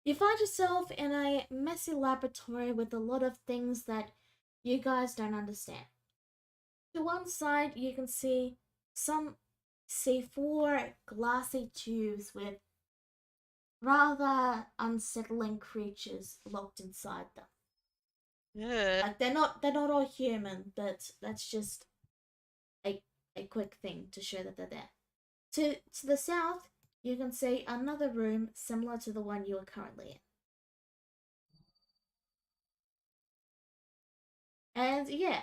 you find yourself in a messy laboratory with a lot of things that you guys don't understand. To one side, you can see four glassy tubes with rather unsettling creatures locked inside them. Yeah. Like they're not all human, but that's just a quick thing to show that they're there. To the south, you can see another room similar to the one you are currently in. And yeah,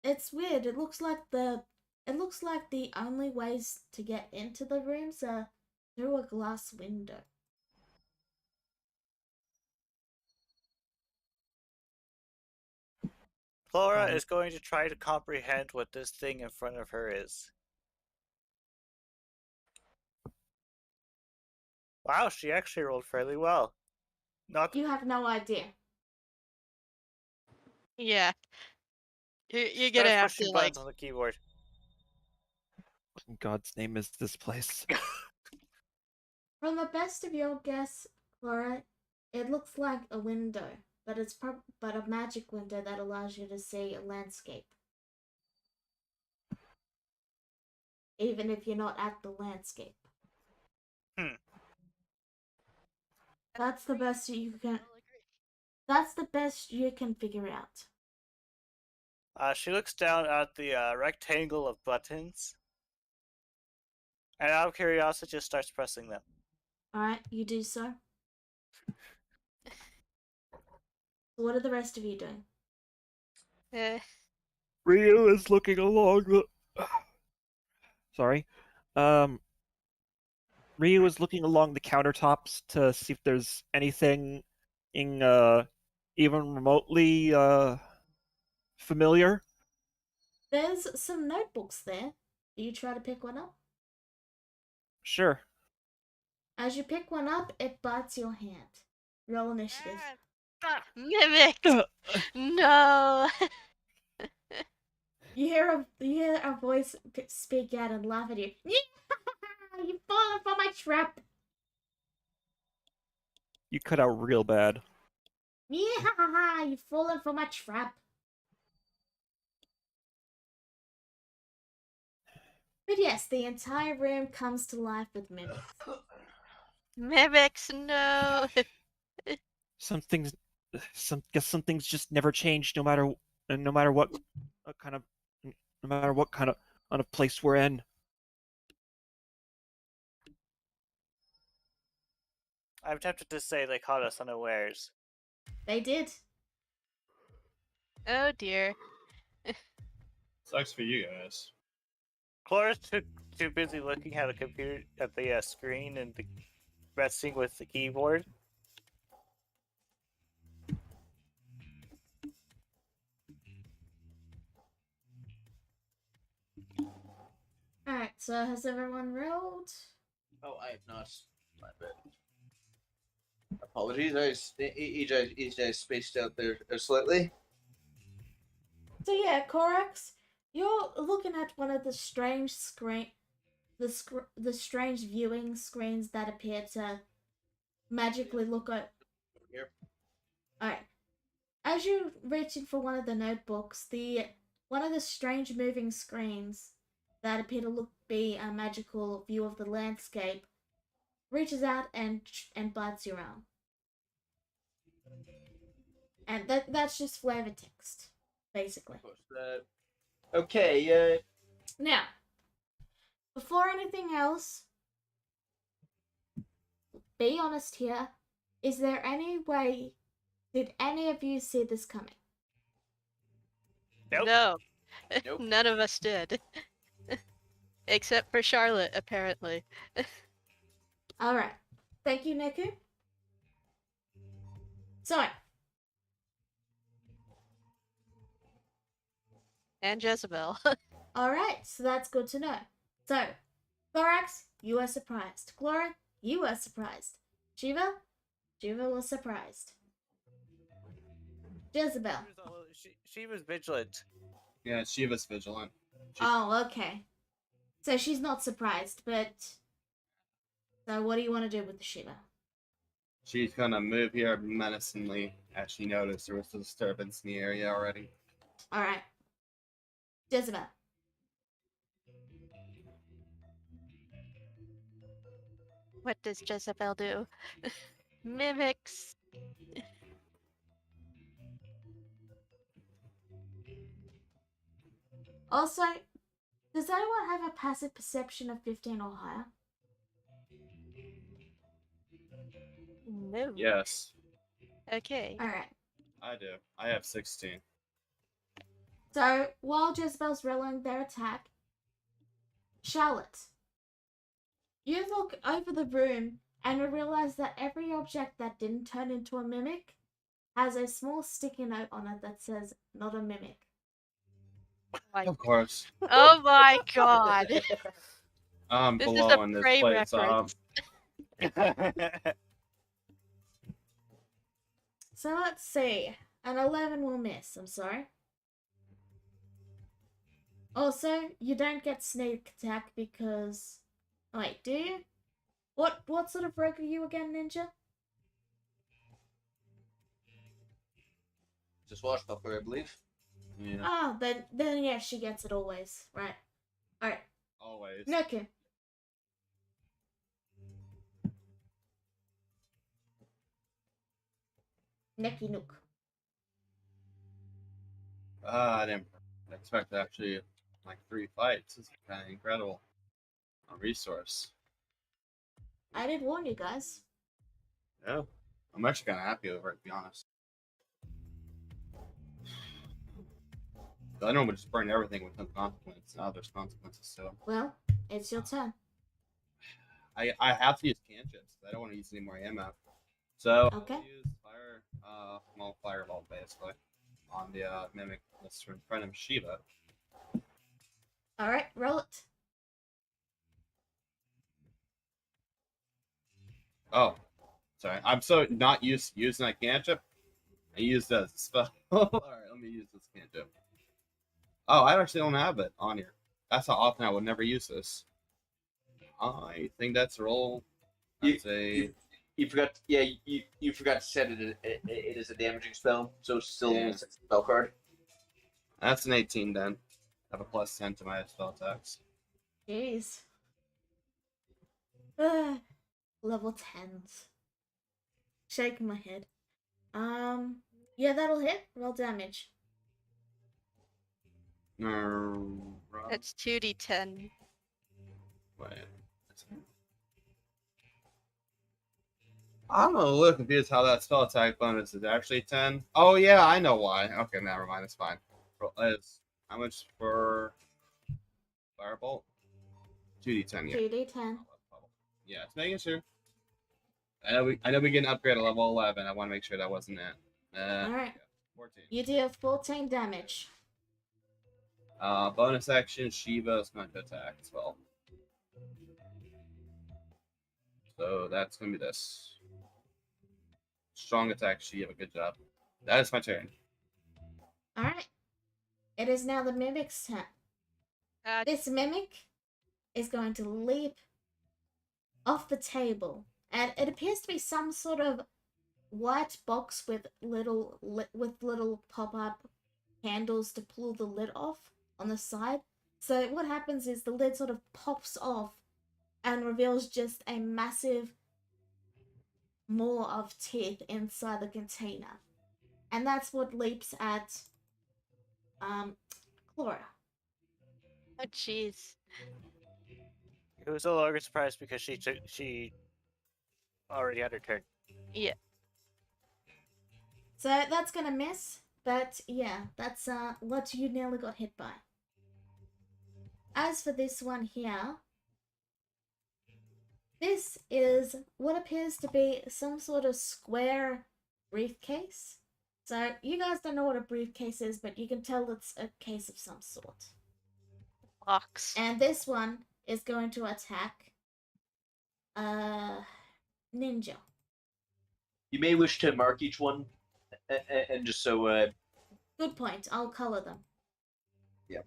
it's weird. It looks like the only ways to get into the rooms are through a glass window. Flora is going to try to comprehend what this thing in front of her is. Wow, she actually rolled fairly well. Not You have no idea. Yeah. You're gonna starts have pushing to, buttons on the keyboard. What in God's name is this place? From the best of your guess, Laura, it looks like a window, but it's but a magic window that allows you to see a landscape. Even if you're not at the landscape. That's the best you can. That's the best you can figure out. She looks down at the rectangle of buttons, and out of curiosity, just starts pressing them. All right, you do so. So what are the rest of you doing? Ryu is looking along the. Sorry. Ryu is looking along the countertops to see if there's anything even remotely familiar. There's some notebooks there. Do you try to pick one up? Sure. As you pick one up, it bites your hand. Roll initiative. Mimic! Uh, No! You hear a voice speak out and laugh at you. You've fallen for my trap. You cut out real bad. You've fallen for my trap. But yes, the entire room comes to life with mimics. Mimics, no! Some things just never change, no matter what kind of no matter what kind of place we're in. I'm tempted to say they caught us unawares. They did. Oh dear. Sucks for you guys. Clara's too busy looking at the screen and messing with the keyboard. Alright, so has everyone rolled? Oh, I have not. My bad. Apologies. Each I spaced out there slightly. So yeah, Corax, you're looking at one of the strange the strange viewing screens that appear to magically look at. Here. Alright. As you're reaching for one of the notebooks, one of the strange moving screens that appear to be a magical view of the landscape reaches out and bites your arm. And that's just flavor text, basically. Okay, Now, before anything else, be honest here. Is there any way, did any of you see this coming? Nope. No. Nope. None of us did. Except for Charlotte, apparently. Alright. Thank you, Neku. So, And Jezebel. alright, so that's good to know. So, Thorax, you were surprised. Glora, you were surprised. Shiva was surprised. Jezebel. She was vigilant. Yeah, Shiva's vigilant. Oh, okay. So she's not surprised, but... So what do you want to do with the Shiva? She's gonna move here menacingly as she noticed there was a disturbance in the area already. Alright. Jezebel. What does Jezebel do? Mimics. Also, does anyone have a passive perception of 15 or higher? No. Yes, Okay. Alright. I do. I have 16. So, while Jezebel's rolling their attack, Charlotte, you look over the room and you realize that every object that didn't turn into a mimic has a small sticky note on it that says, not a mimic. Of course. Oh my god. I'm This is below a in this Prey place. reference. So let's see. An 11 will miss, I'm sorry. Also, you don't get sneak attack because... Oh, wait, do you? What sort of rogue are you again, Ninja? It's a swashbuckler, I believe. Yeah, Ah, then yeah, she gets it always. Right. Alright. always. Nuku. Neki Nook. I didn't expect actually like 3 fights. This is kind of incredible. A resource. I did warn you guys. Yeah, I'm actually kind of happy over it, to be honest. I normally just burn everything with no consequence. Now there's consequences, so Well, it's your turn. I have to use cantrips. I don't want to use any more ammo. So Okay. I'll use fireball basically on the mimic that's in front of Shiva. Alright, roll it. Oh, sorry. I'm so not used to using that cantrip. I use that as a spell. Alright, let me use this cantrip. Oh, I actually don't have it on here. That's how often I would never use this. I think that's a roll. That's You forgot. Yeah, you forgot to set it as a damaging spell, so it's still Yeah. a spell card. That's an 18 then. I have a plus 10 to my spell attacks. Jeez. Ugh. Level 10s. Shaking my head. Yeah, that'll hit. Roll damage. No. That's 2d10. Wait. I'm a little confused how that spell attack bonus is actually 10. Oh, yeah, I know why. Okay, never mind. It's fine. How much for Firebolt? 2d10, yeah. 2d10. Yeah, it's making sure. I know we get an upgrade at level 11. I want to make sure that wasn't it. Alright. Yeah, 14. You deal 14 damage. Bonus action, Shiva is going to attack as well. So that's going to be this. Strong attack, Shiva. Good job. That is my turn. Alright. It is now the Mimic's turn. This Mimic is going to leap off the table. And it appears to be some sort of white box with little pop-up handles to pull the lid off on the side. So what happens is the lid sort of pops off and reveals just a massive maw of teeth inside the container. And that's what leaps at Chlora. Oh, jeez. It was a longer surprise because she already had her turn. Yeah. So that's gonna miss, but yeah, that's what you nearly got hit by. As for this one here, this is what appears to be some sort of square briefcase. So you guys don't know what a briefcase is, but you can tell it's a case of some sort. Box. And this one is going to attack Ninja. You may wish to mark each one, and just so. Good point. I'll color them. Yep.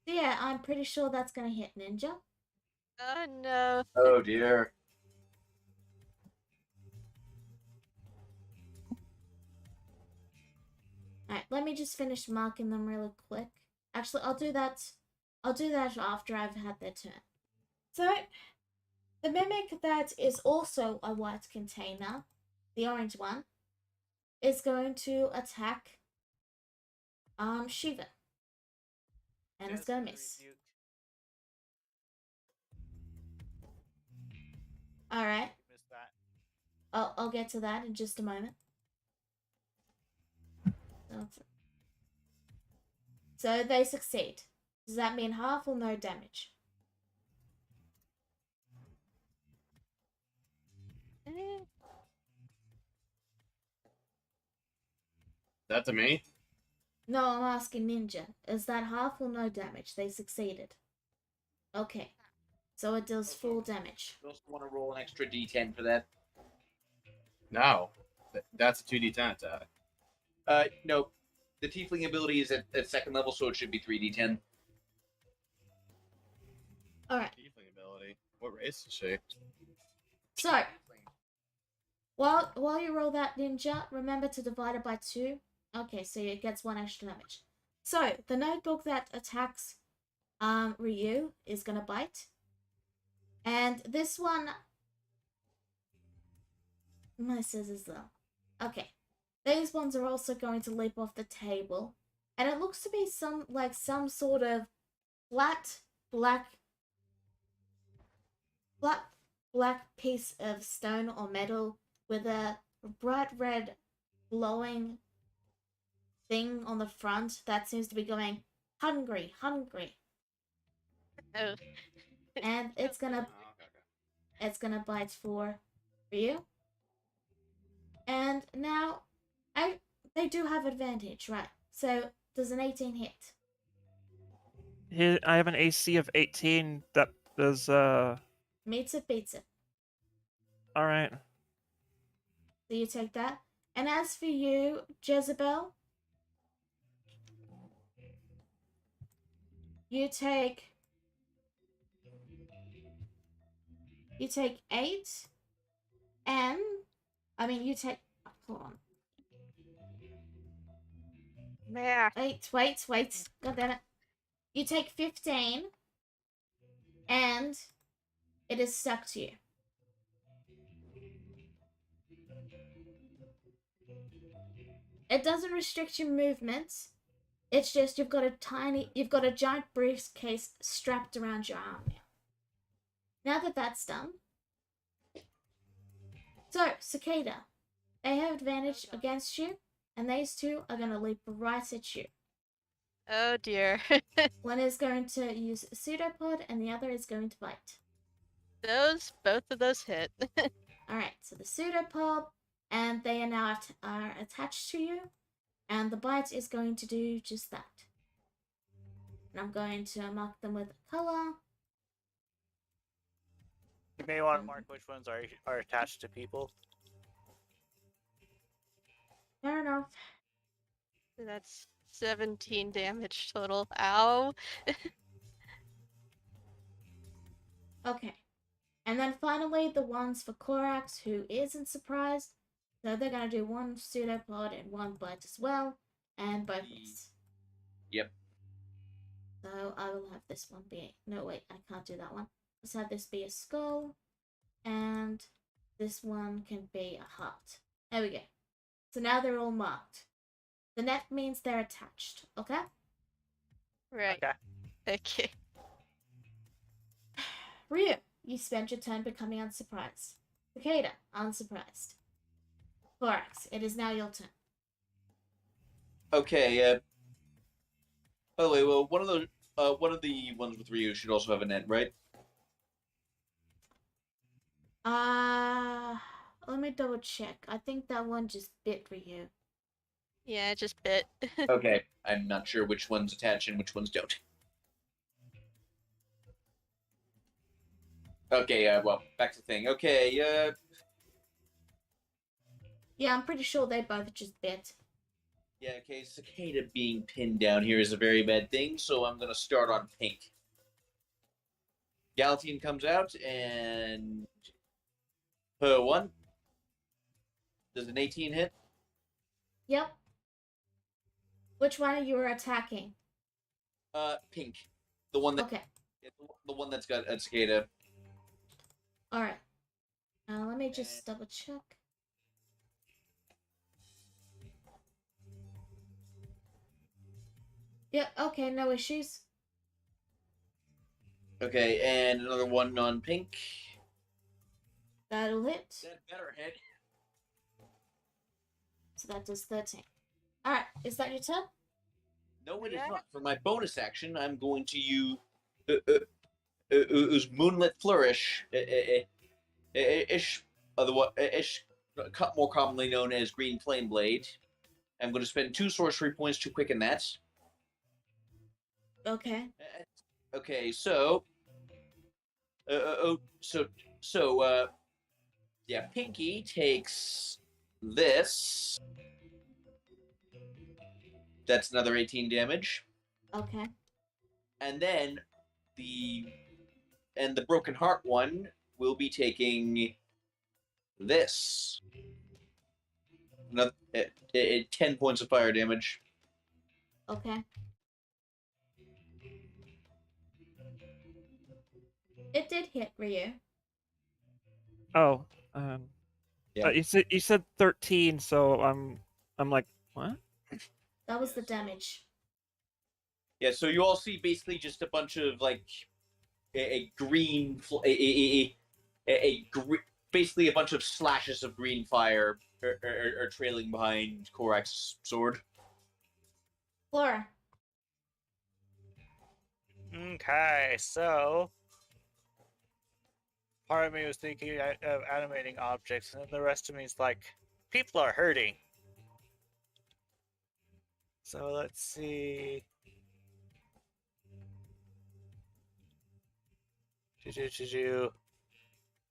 So yeah, I'm pretty sure that's gonna hit Ninja. Oh no. Oh dear. Alright, let me just finish marking them really quick. Actually, I'll do that after I've had their turn. So, the Mimic that is also a white container, the orange one, is going to attack Shiva. And it's gonna miss. Alright, Missed that. I'll get to that in just a moment. So they succeed. Does that mean half or no damage? Eh, That to me? No, I'm asking Ninja. Is that half or no damage? They succeeded. Okay. So it does full damage. You also want to roll an extra d10 for that. No. That's a 2d10 attack. No, the tiefling ability is at second level, so it should be 3d10. All right. Tiefling ability. What race is she? So, while you roll that ninja, remember to divide it by 2. Okay, so it gets 1 extra damage. So, the notebook that attacks Ryu is gonna bite. And this one my scissors though. Okay. These ones are also going to leap off the table. And it looks to be some sort of flat black piece of stone or metal with a bright red glowing thing on the front that seems to be going hungry, hungry. Oh. And it's gonna bite for you. And now they do have advantage, right? So does an 18 hit? I have an AC of 18. That does. Meets it, beats it. All right. So you take that. And as for you, Jezebel, you take 8, and you take. Hold on. Math. Wait. God damn it. You take 15, and it is stuck to you. It doesn't restrict your movements. It's just you've got a giant briefcase strapped around your arm now. Now that that's done. So, Cicada, they have advantage against you, and these two are going to leap right at you. Oh dear. One is going to use pseudopod, and the other is going to bite. Both of those hit. Alright, so the pseudopod, and they are now are attached to you, and the bite is going to do just that. And I'm going to mark them with a color. You may want to mark which ones are attached to people. Fair enough. That's 17 damage total. Ow. Okay. And then finally, the ones for Korax, who isn't surprised. So they're going to do 1 pseudopod and 1 bite as well, and both miss. Yep. So I will have this one be... No, wait, I can't do that one. Let's have this be a skull, and this one can be a heart. There we go. So now they're all marked. The net means they're attached, okay? Right. Okay. Ryu, you spent your turn becoming unsurprised. Cicada, unsurprised. Thorax, it is now your turn. Okay. By the way, well, one of the ones with Ryu should also have a net, right? Let me double check. I think that one just bit Ryu. Yeah, just bit. Okay. I'm not sure which ones attach and which ones don't. Okay. Well, back to the thing. Okay. Yeah, I'm pretty sure they both just bit. Yeah. Okay. Cicada being pinned down here is a very bad thing, so I'm gonna start on pink. Galatine comes out and per 1. Does an 18 hit? Yep. Which one are you attacking? Pink. The one that. Okay. The one that's got a cicada. Alright. Let me just double check. Yep, okay, no issues. Okay, and another one on pink. That'll hit. That better hit. So that does 13. Alright, is that your turn? No, it is Yeah. not. For my bonus action, I'm going to use Moonlit Flourish, more commonly known as Green Flame Blade. I'm going to spend 2 sorcery points to quicken that. Okay. Okay, so, yeah, Pinky takes this. That's another 18 damage. Okay. And then the broken heart one will be taking this. Another 10 points of fire damage. Okay. It did hit Ryu. Oh, Yeah. you said 13, so I'm like, what? That was the damage. Yeah, so you all see basically just a bunch of like a green, basically a bunch of slashes of green fire are trailing behind Korak's sword. Flora. Okay, so part of me was thinking of animating objects, and then the rest of me is like, people are hurting. So let's see.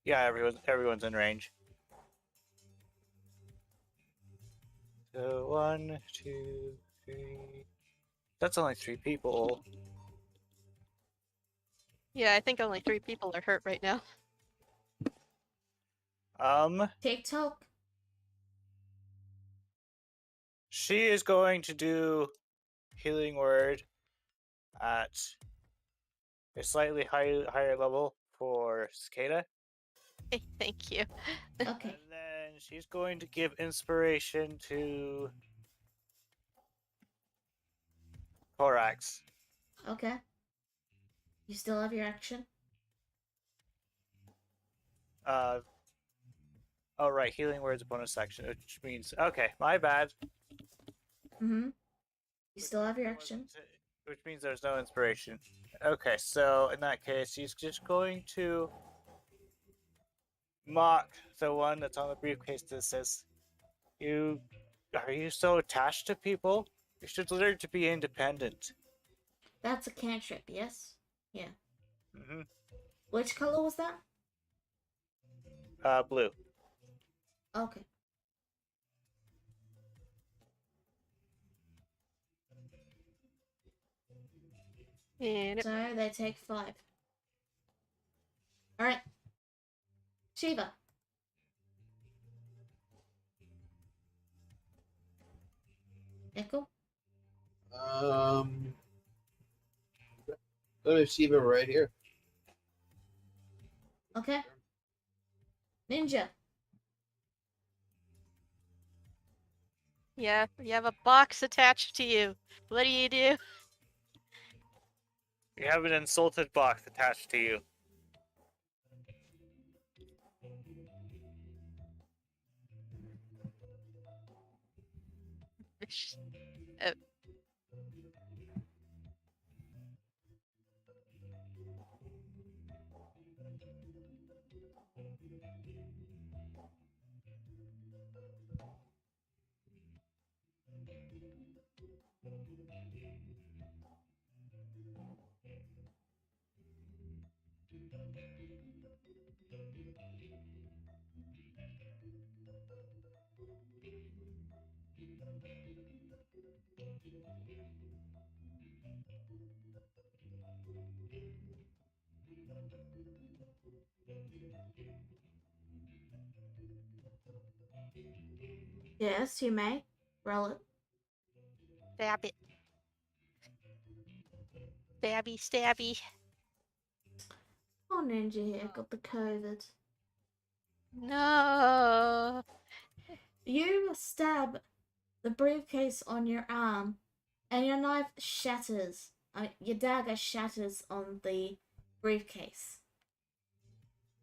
Yeah, everyone's in range. So 1, 2, 3. That's only 3 people. Yeah, I think only 3 people are hurt right now. TikTok. She is going to do healing word at a slightly higher level for Cicada. Thank you. Okay. And then she's going to give inspiration to Korax. Okay. You still have your action? Oh right, healing words bonus action, which means okay, my bad. Mm-hmm. You still have your action? Which means there's no inspiration. Okay, so in that case, he's just going to mock the one that's on the briefcase that says, are you so attached to people? You should learn to be independent." That's a cantrip, yes? Yeah. Mm-hmm. Which color was that? Blue. Okay. And So they take 5. Alright. Shiva. Echo? Let me see him right here. Okay. Ninja. yeah, you have a box attached to you. What do? You have an insulted box attached to you. Uh, Yes, you may. Roll it. Stab it. Stabby, stabby. Oh, Ninja here got the COVID. No. You stab the briefcase on your arm, and your knife shatters. Your dagger shatters on the briefcase.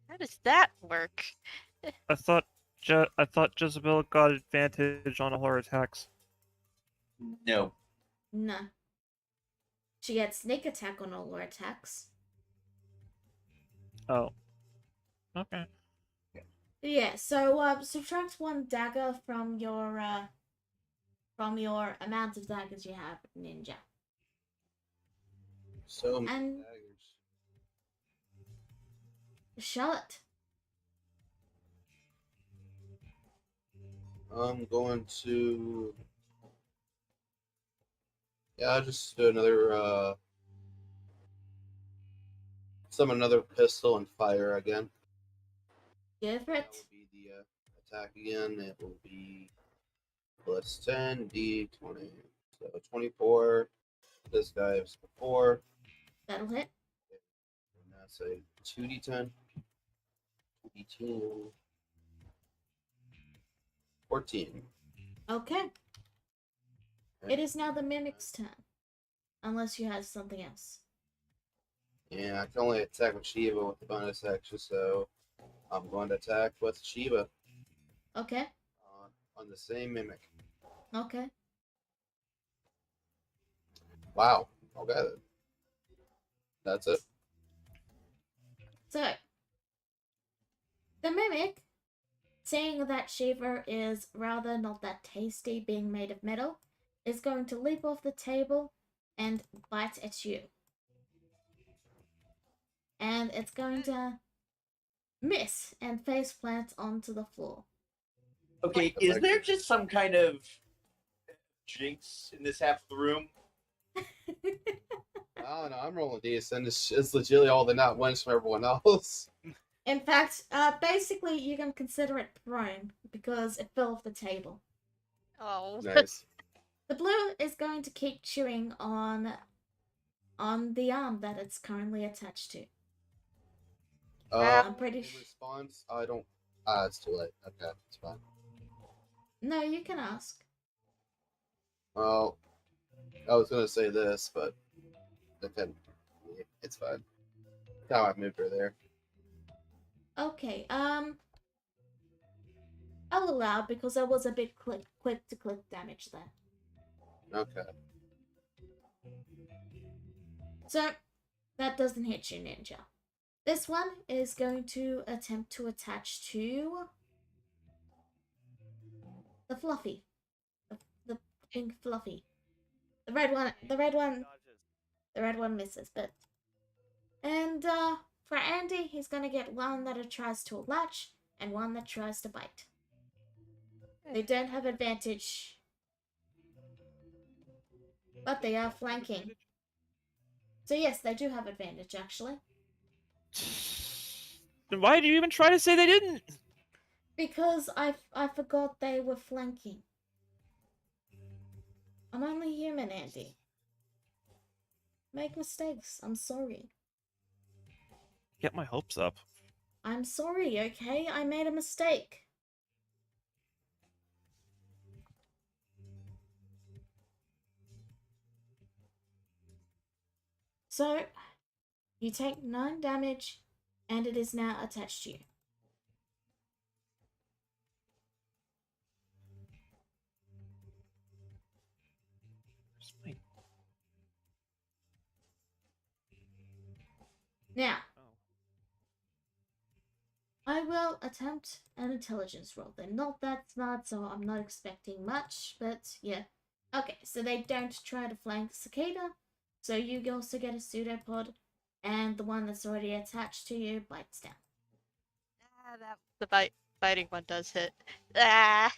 How does that work? I thought Jezebel got advantage on all her attacks. No. No. She gets sneak attack on all her attacks. Oh. Okay. Yeah, so subtract 1 dagger from your amount of daggers you have, Ninja. So many And- daggers. Charlotte. I'm going to. Yeah, I'll just do another. Summon another pistol and fire again. Go for That it. will be the attack again. It will be plus 10, d20. So 24. This guy is before. That'll hit. And that's a 2d10. 2d10. 14. Okay. It is now the mimic's turn. Unless you have something else. Yeah, I can only attack with Shiva with the bonus action, so I'm going to attack with Shiva Okay. on the same mimic. Okay. Wow. Okay. That's it. So, the mimic, seeing that Shiva is rather not that tasty being made of metal, is going to leap off the table and bite at you. And it's going to miss and face plant onto the floor. Okay, is there just some kind of jinx in this half of the room? I don't know. I'm rolling decent. It's legitimately all the not ones from everyone else. In fact, basically you can consider it prone because it fell off the table. Oh. Nice. The blue is going to keep chewing on the arm that it's currently attached to. I'm pretty In sure. response, I don't. It's too late. Okay, it's fine. No, you can ask. Well, I was gonna say this, but it's fine. Now I've moved her there. Okay, I'll allow because there was a bit quick to click damage there. Okay. So, that doesn't hit you, Ninja. This one is going to attempt to attach to the Fluffy. The pink Fluffy. The red one misses, but... And, for Andy, he's gonna get one that tries to latch and one that tries to bite. They don't have advantage, but they are flanking. So yes, they do have advantage, actually. Then why do you even try to say they didn't? Because I forgot they were flanking. I'm only human, Andy. Make mistakes. I'm sorry. Get my hopes up. I'm sorry, okay? I made a mistake. So, you take 9 damage, and it is now attached to you. Now, I will attempt an intelligence roll. They're not that smart, so I'm not expecting much, but yeah. Okay, so they don't try to flank Cicada, so you also get a pseudopod, and the one that's already attached to you bites down. The biting one does hit. Ah!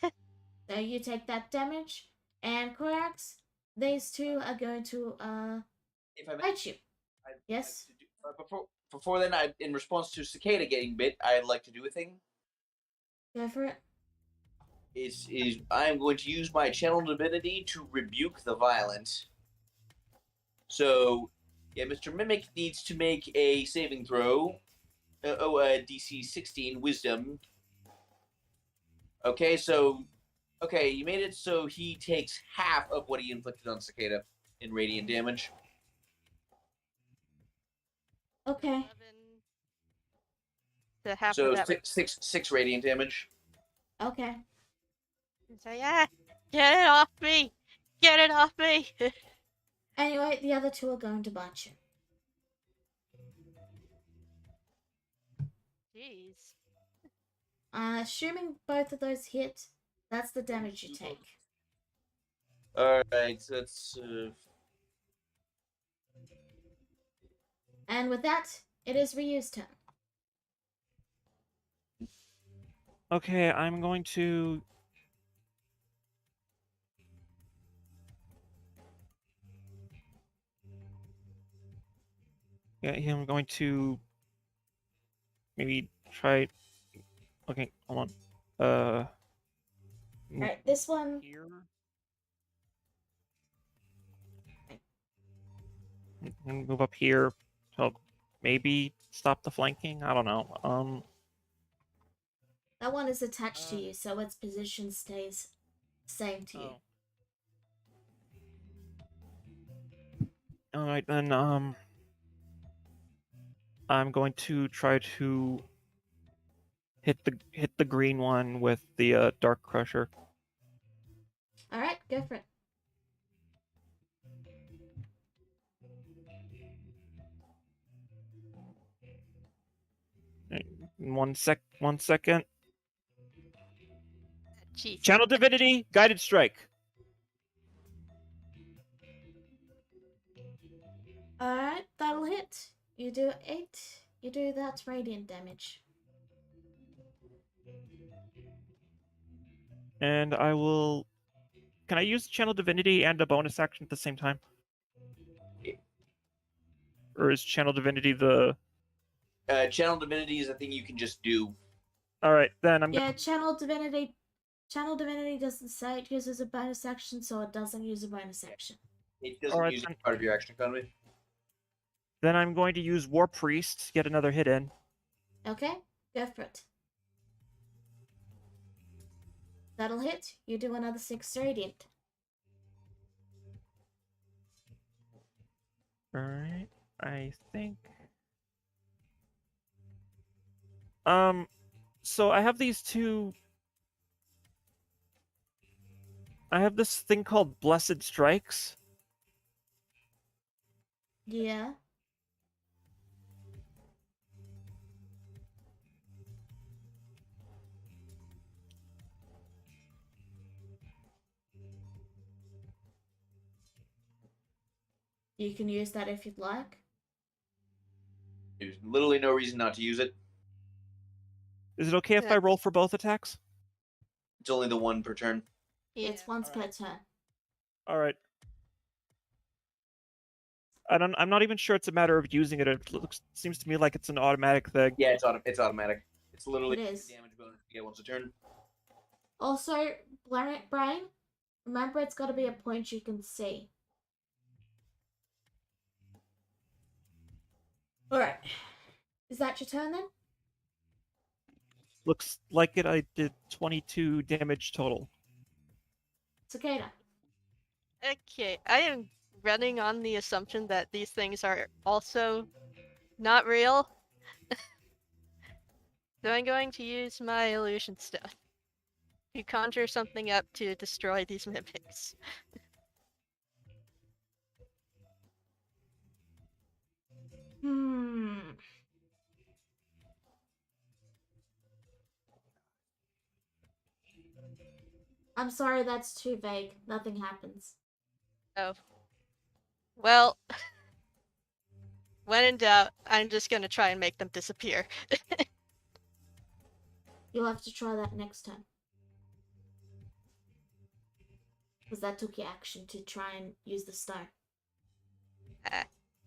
So you take that damage, and Korax, these two are going to If I may, bite you. I'd Yes? like to before then, in response to Cicada getting bit, I'd like to do a thing. Go for it. Is I am going to use my channeled ability to rebuke the violent. So, yeah, Mr. Mimic needs to make a saving throw. DC 16 Wisdom. Okay, you made it so he takes half of what he inflicted on Cicada in radiant damage. Okay. 11 to half So of that. six radiant damage. Okay. So yeah, get it off me! Get it off me! Anyway, the other two are going to bite you. Jeez. Assuming both of those hit, that's the damage you take. Alright, so that's And with that, it is Ryu's turn. Okay, I'm going to I'm going to maybe try. Okay, hold on. Alright, this one. Here. And move up here. So maybe stop the flanking. I don't know. That one is attached to you, so its position stays same to you. All right, then. I'm going to try to hit the green one with the Dark Crusher. Alright, go for it. One second. Jeez. Channel Divinity, Guided Strike. Alright, that'll hit. You do 8. You do that radiant damage. And I will. Can I use Channel Divinity and a bonus action at the same time? Or is Channel Divinity the. Channel Divinity is a thing you can just do. Alright, then I'm Yeah, Channel Divinity. Channel Divinity doesn't say it uses a bonus action, so it doesn't use a bonus action. It doesn't Alright, use then. it part of your action economy. Then I'm going to use War Priest, get another hit in. Okay, go for it. That'll hit. You do another 6 radiant. Alright, I think. So I have these two. I have this thing called Blessed Strikes. Yeah. You can use that if you'd like. There's literally no reason not to use it. Is it okay if I roll for both attacks? It's only the one per turn. Yeah. It's once per turn. Alright. I'm not even sure it's a matter of using it. It seems to me like it's an automatic thing. Yeah, it's automatic. It's literally It is. damage bonus you get once a turn. Also, Brian, remember it's got to be a point you can see. Alright. Is that your turn then? Looks like it. I did 22 damage total. Cicada. Okay, I am running on the assumption that these things are also not real. So I'm going to use my illusion stone to conjure something up to destroy these mimics. I'm sorry, that's too vague. Nothing happens. Oh. Well, when in doubt, I'm just gonna try and make them disappear. You'll have to try that next time. Because that took your action to try and use the stone.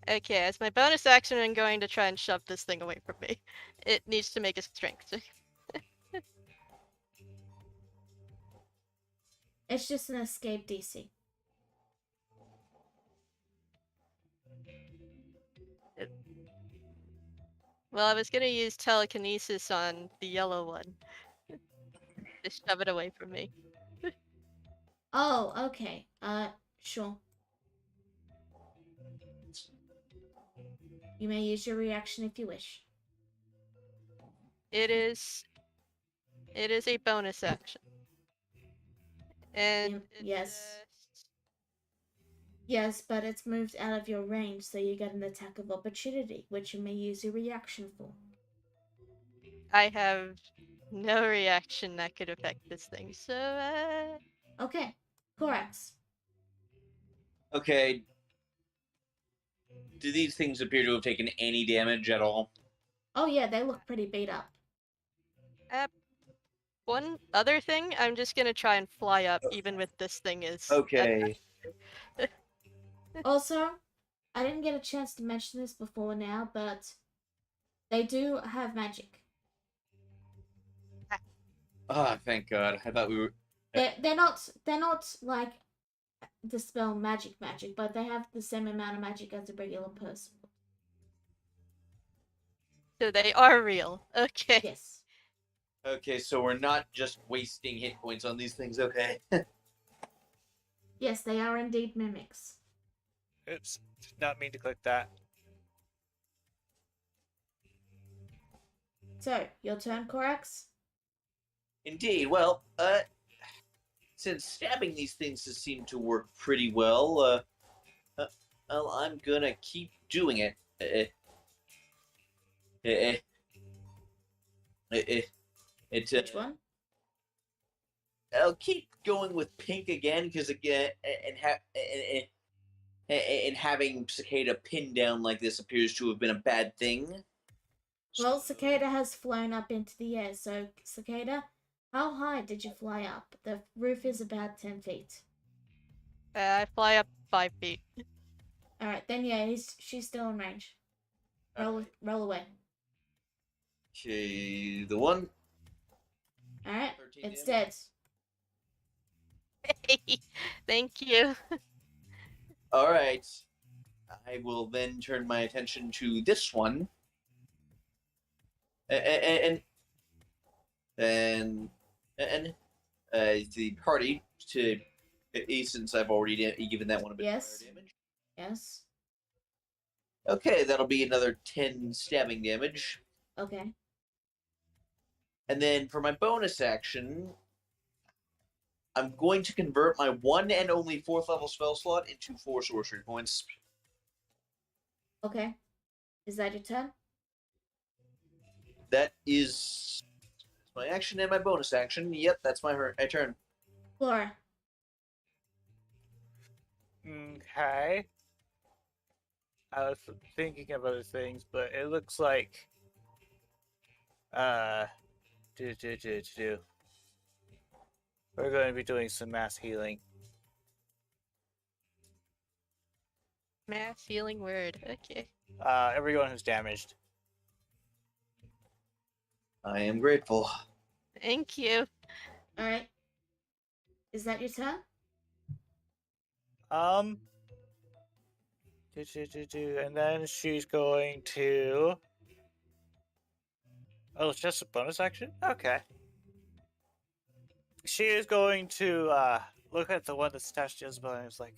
Okay, as my bonus action, I'm going to try and shove this thing away from me. It needs to make a strength check. It's just an escape DC. Well, I was gonna use telekinesis on the yellow one. Just shove it away from me. Oh, okay. Sure. You may use your reaction if you wish. It is a bonus action. And Yes. Yes, but it's moved out of your range, so you get an attack of opportunity, which you may use your reaction for. I have no reaction that could affect this thing, so Okay, Corax. Okay. Do these things appear to have taken any damage at all? Oh yeah, they look pretty beat up. one other thing, I'm just gonna try and fly up, even with this thing is Okay. Also, I didn't get a chance to mention this before now, but they do have magic. Ah, thank God. I thought we were. They're not like dispel magic, but they have the same amount of magic as a regular person. So they are real. Okay. Yes. Okay, so we're not just wasting hit points on these things, okay? Yes, they are indeed mimics. Oops, did not mean to click that. So, your turn, Corax? Indeed. Well, since stabbing these things has seemed to work pretty well, well, I'm gonna keep doing it. Uh, Which one? I'll keep going with pink again because again, and having Cicada pinned down like this appears to have been a bad thing. Well, Cicada has flown up into the air, so Cicada, how high did you fly up? The roof is about 10 feet. I fly up 5 feet. Alright, then yeah, she's still in range. Roll away. Okay, the one. Alright, 13 it's damage. dead. Thank you. All right. I will then turn my attention to this one. And the party to since I've already given that one a bit of Yes. fire damage. Yes. Okay, that'll be another 10 stabbing damage. Okay. And then for my bonus action, I'm going to convert my one and only 4th level spell slot into 4 sorcery points. Okay. Is that your turn? That is my action and my bonus action. Yep, that's my turn. Flora. Okay. I was thinking of other things, but it looks like we're going to be doing some mass healing. Mass healing word. Okay. Everyone who's damaged. I am grateful. Thank you. Alright. Is that your turn? And then she's going to. Oh, it's just a bonus action? Okay. She is going to look at the one that's attached to Isabel and is like,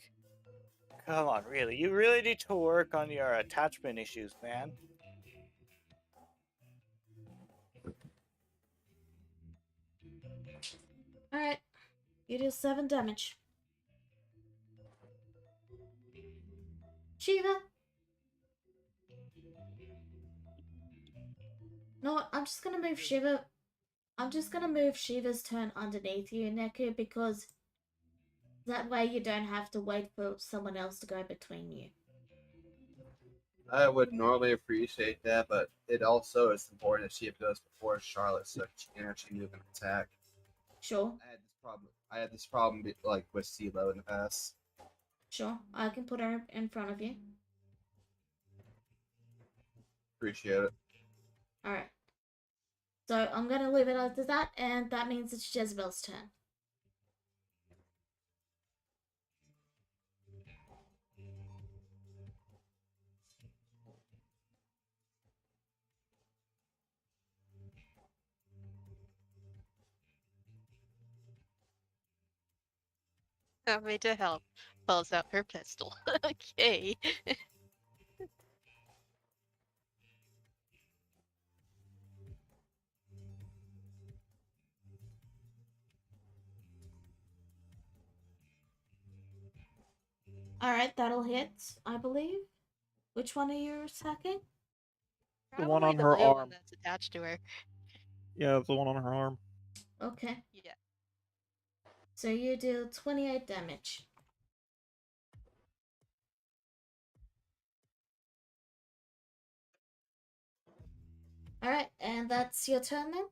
come on, really? You really need to work on your attachment issues, man. Alright. You do 7 damage. Shiva! No, I'm just gonna move Shiva. I'm just gonna move Shiva's turn underneath you, Neku, because that way you don't have to wait for someone else to go between you. I would normally appreciate that, but it also is important that she goes before Charlotte so she can actually move and attack. Sure, I had this problem like with CeeLo in the past. sure. I can put her in front of you. Appreciate it. Alright. So I'm gonna leave it after that, and that means it's Jezebel's turn. Want me to help. Pulls out her pistol. Okay. Alright, that'll hit, I believe. Which one are you attacking? The one on Probably her blue one arm. that's attached to her. Yeah, the one on her arm. Okay. Yeah. So you do 28 damage. Alright, and that's your turn then?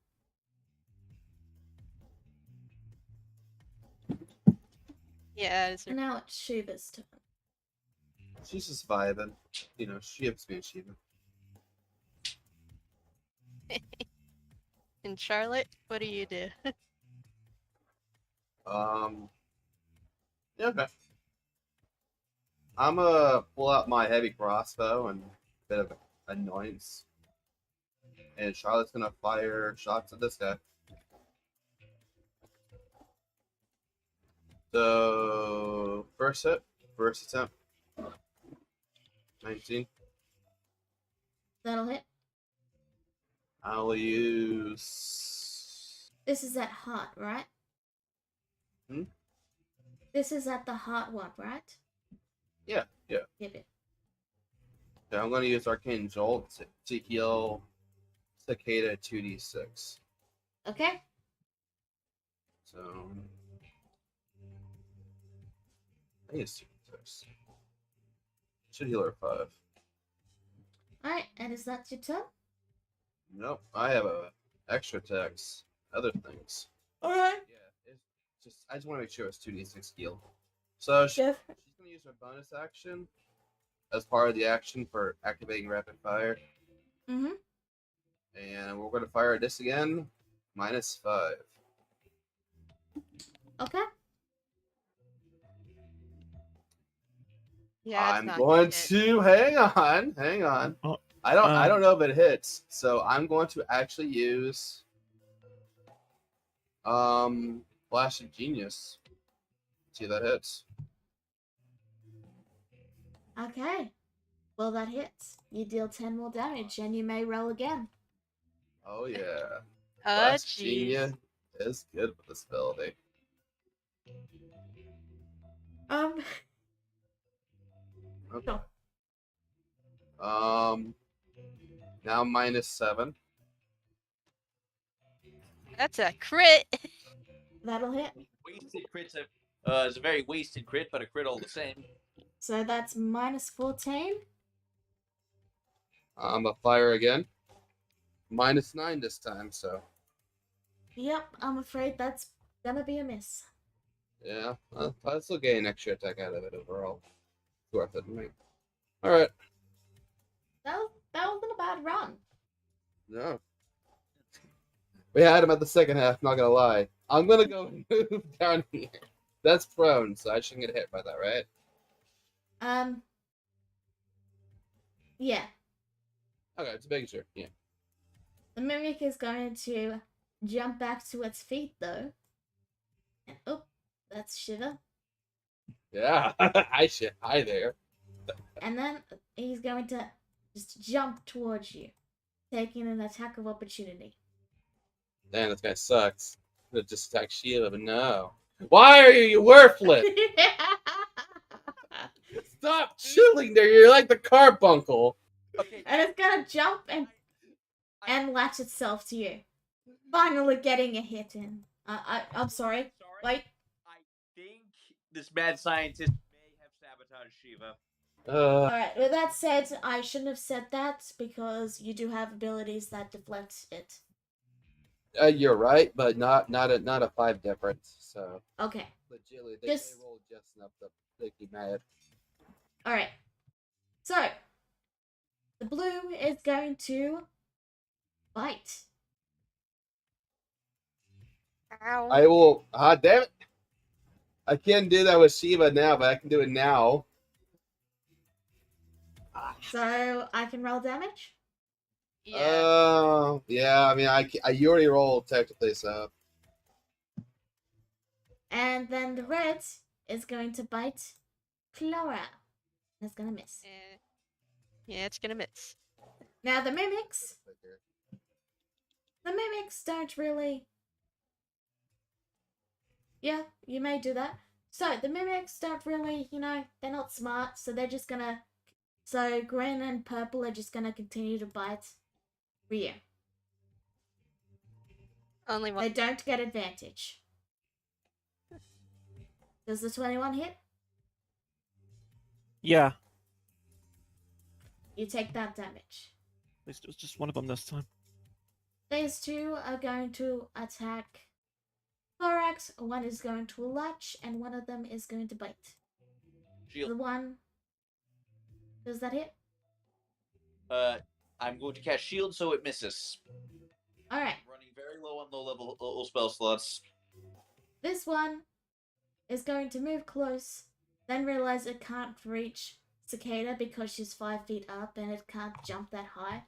Yeah, it's And now it's Shiva's turn. She's just vibing. You know, she has being Shiva. And Charlotte, what do you do? Yeah, okay. I'm gonna pull out my heavy crossbow and a bit of annoyance. And Charlotte's gonna fire shots at this guy. So, first hit, first attempt. 19. That'll hit. I'll use. This is at heart, right? Hmm? This is at the heart one, right? Yeah. Yep. Okay, I'm gonna use Arcane Jolt to heal Cicada 2d6. Okay. So. I think it's 2d6. Should heal her 5. Alright, and is that your turn? Nope, I have extra attacks, other things. Alright. Yeah, it's just I just want to make sure it's 2d6 heal. So she's Jeff. gonna use her bonus action as part of the action for activating rapid fire, Mm-hmm. and we're gonna fire this again. -5. Okay. Yeah, it's I'm not going good. to hang on. Oh, I don't know if it hits, so I'm going to actually use Flash of Genius. See if that hits. Okay. Well, that hits. You deal 10 more damage, and you may roll again. Oh yeah. Oh, Flash jeez. Genius is good with this ability. Okay. Sure. Now -7. That's a crit. That'll hit. Wasted crits is a very wasted crit, but a crit all the same. So that's -14. I'm a fire again. -9 this time, so Yep, I'm afraid that's gonna be a miss. yeah. I'll still get an extra attack out of it overall. It's worth it, right? Alright. That wasn't a bad run. No. We had him at the second half, not gonna lie. I'm gonna go and move down here. That's prone, so I shouldn't get hit by that, right? Yeah. Okay, just making sure. Yeah. The mimic is going to jump back to its feet, though. And, oh, that's Shiva. Yeah. Hi there. And then he's going to just jump towards you, taking an attack of opportunity. Damn, this guy sucks. Could have just attacked Sheila, but no. Why are you worthless? Stop chilling there. You're like the carbuncle. Okay. And it's gonna jump and latch itself to you. Finally getting a hit in. I'm sorry. Wait. I think this mad scientist may have sabotaged Shiva. Alright, with that said, I shouldn't have said that because you do have abilities that deflect it. You're right, but not a 5 difference. So Okay. legitimately, they Just- rolled just enough to make you mad. Alright. So, the blue is going to bite. Ow. I will. Damn it! I can't do that with Shiva now, but I can do it now. So, I can roll damage? Yeah. Yeah. I mean, you already rolled technically, so And then the red is going to bite Flora. That's gonna miss. Yeah, it's gonna miss. Now the mimics don't really. Yeah, you may do that. So the mimics don't really, they're not smart, so they're just gonna. So green and purple are just gonna continue to bite Rhea. Only They one. don't get advantage. Does the 21 hit? Yeah. You take that damage. At least it was just one of them this time. These two are going to attack Thorax. One is going to latch, and one of them is going to bite. Shield. The one Does that hit? I'm going to cast shield so it misses. Alright. Running very low on low level spell slots. This one is going to move close, then realize it can't reach Cicada because she's 5 feet up and it can't jump that high.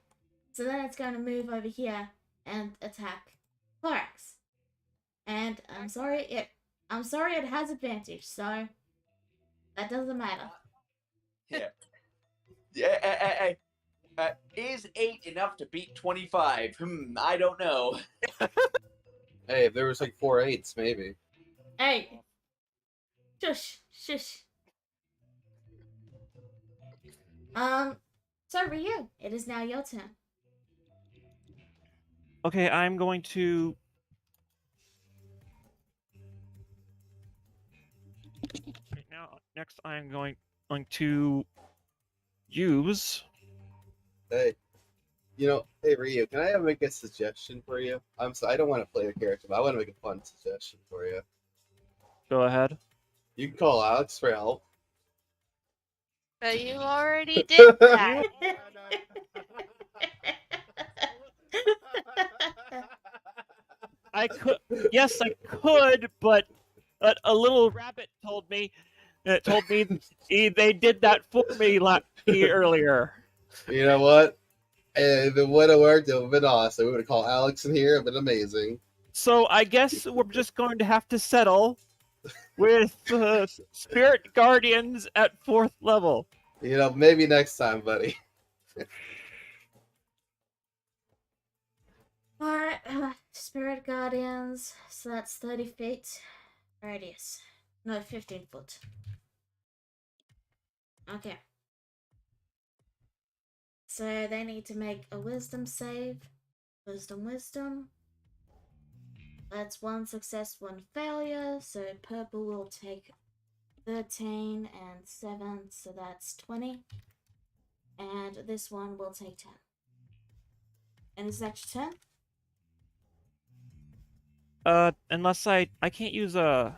So then it's going to move over here and attack Thorax. And I'm sorry it has advantage, so that doesn't matter. Yeah. Yeah. Is 8 enough to beat 25? I don't know. Hey, if there was like 4 8s, maybe. Hey, shush. So Ryu, it is now your turn. Okay, I'm going to. Right now, next, I'm going to use. Hey, hey Ryu, can I make a suggestion for you? I don't want to play a character, but I want to make a fun suggestion for you. Go ahead. You can call Alex for help. But you already did that. I could. Yes, I could, but a little rabbit told me. They did that for me earlier. You know what? If it would have worked, it would have been awesome. We would have called Alex in here. It would have been amazing. So I guess we're just going to have to settle with Spirit Guardians at 4th level. Maybe next time, buddy. Alright, Spirit Guardians, so that's 30 feet radius. No, 15 foot. Okay. So they need to make a wisdom save. Wisdom. That's 1 success, 1 failure, so purple will take 13 and 7, so that's 20. And this one will take 10. And is that your turn? Unless I can't use a.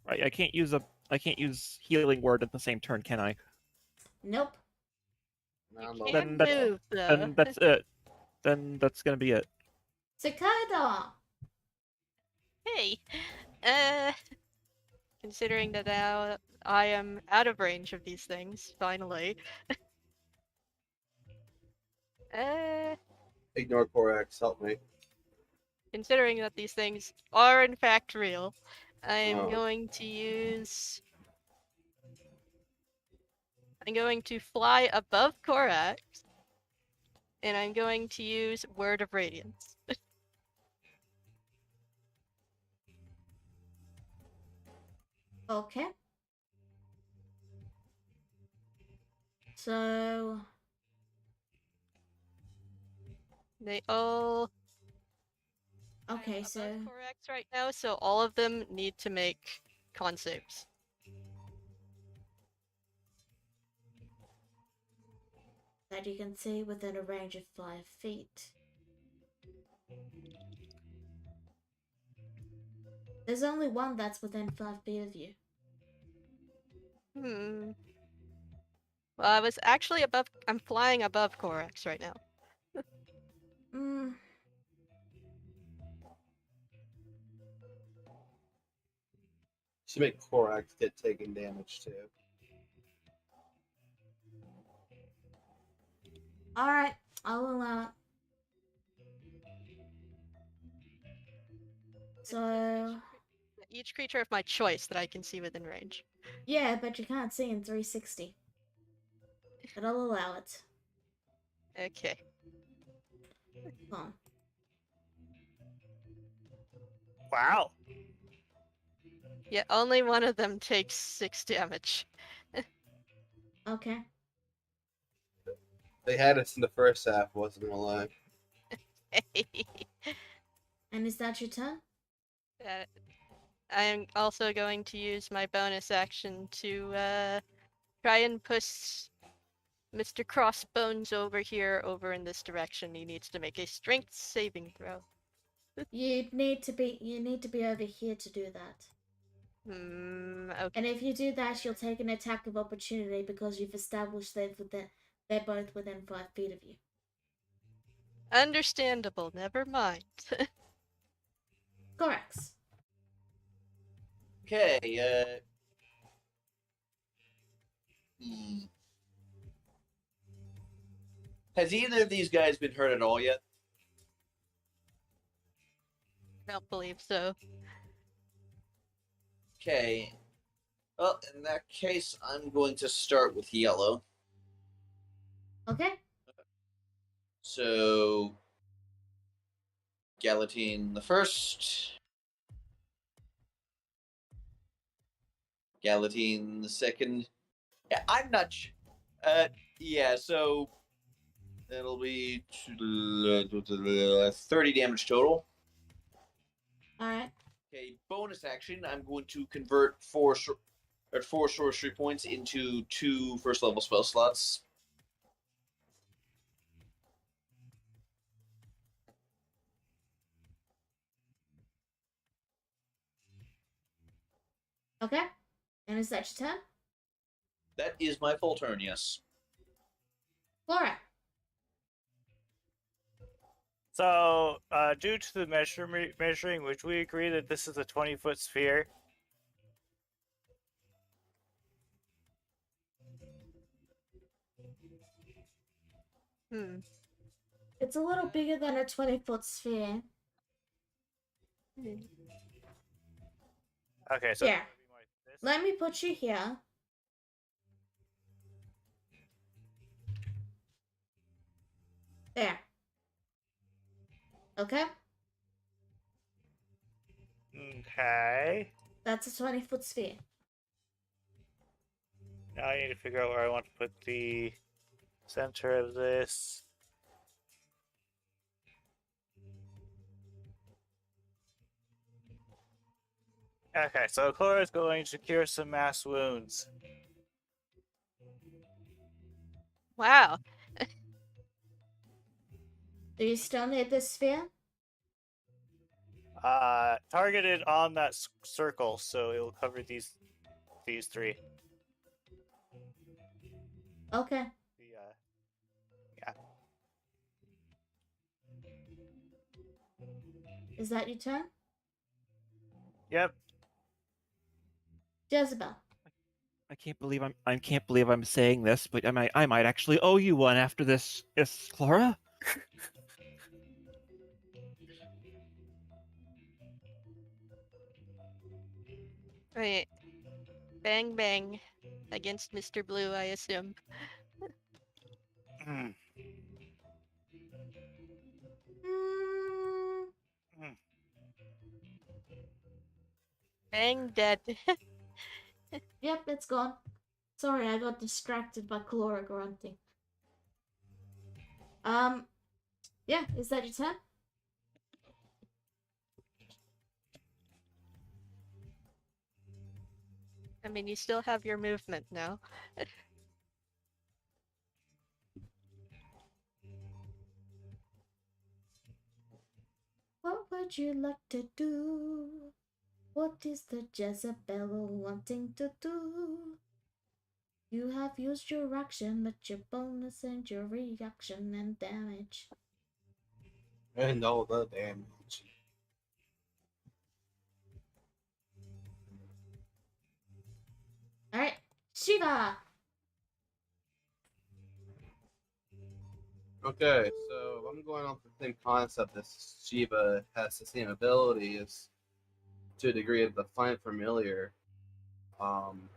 Right, I can't use healing word at the same turn, can I? Nope. You Then can that's- move, though. Then that's it. Then that's gonna be it. Cicada! Hey, considering that now I am out of range of these things, finally. Ignore Corax. Help me. Considering that these things are in fact real, I am Oh. going to use. I'm going to fly above Korax, and I'm going to use Word of Radiance. Okay. So They all okay, I'm so above Korax right now, so all of them need to make con saves. that you can see within a range of 5 feet. There's only one that's within 5 feet of you. Well, I was actually above. I'm flying above Korax right now. Mm, Should make Corax get taken damage too. alright, I'll allow it. So Each creature of my choice that I can see within range. yeah, but you can't see in 360. But I'll allow it. Okay. Come on. Wow. Yeah, only one of them takes 6 damage. Okay. They had us in the first half. Wasn't gonna lie. And is that your turn? I'm also going to use my bonus action to try and push Mr. Crossbones over here, over in this direction. He needs to make a strength saving throw. You need to be over here to do that. Okay. And if you do that, you'll take an attack of opportunity because you've established they're both within 5 feet of you. Understandable. Never mind. Correct. Okay, hmm. Has either of these guys been hurt at all yet? I don't believe so. Okay. Well, in that case, I'm going to start with yellow. Okay? So, Galatine the first. Galatine the second. Yeah, I'm not sure. Yeah, so that'll be 30 damage total. Alright. Okay, bonus action. I'm going to convert four sorcery points into 2 first level spell slots. Okay? And is that your turn? That is my full turn, yes. Flora. So, due to the measuring, which we agree that this is a 20-foot sphere. Hmm. It's a little bigger than a 20-foot sphere. Okay, so Yeah. it's gonna be like this. Let me put you here. There. Okay? Okay. That's a 20-foot sphere. Now I need to figure out where I want to put the center of this. Okay, so Cora is going to cure some mass wounds. Wow. Do you still need this sphere? Targeted on that circle, so it will cover these three. Okay. Yeah. Is that your turn? Yep. Jezebel. I can't believe I'm saying this, but I might actually owe you one after this, Clara. Right. Bang bang against Mr. Blue, I assume. Mm, Bang dead. yep, it's gone. Sorry, I got distracted by Chlora grunting. Yeah, is that your turn? I mean, you still have your movement now. What would you like to do? What is the Jezebel wanting to do? You have used your action, but your bonus and your reaction and damage. And all the damage. Alright, Shiva! Okay, so I'm going off the same concept as Shiva has the same ability is to a degree of the Find Familiar. I'm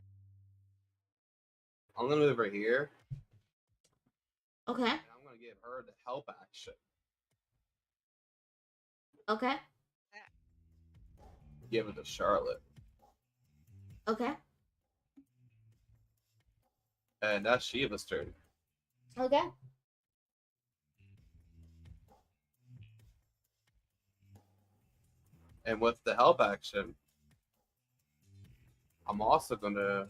gonna move over here Okay, and I'm gonna give her the help action. okay, Give it to Charlotte. okay, And that's Shiva's turn. okay. And with the help action, I'm also gonna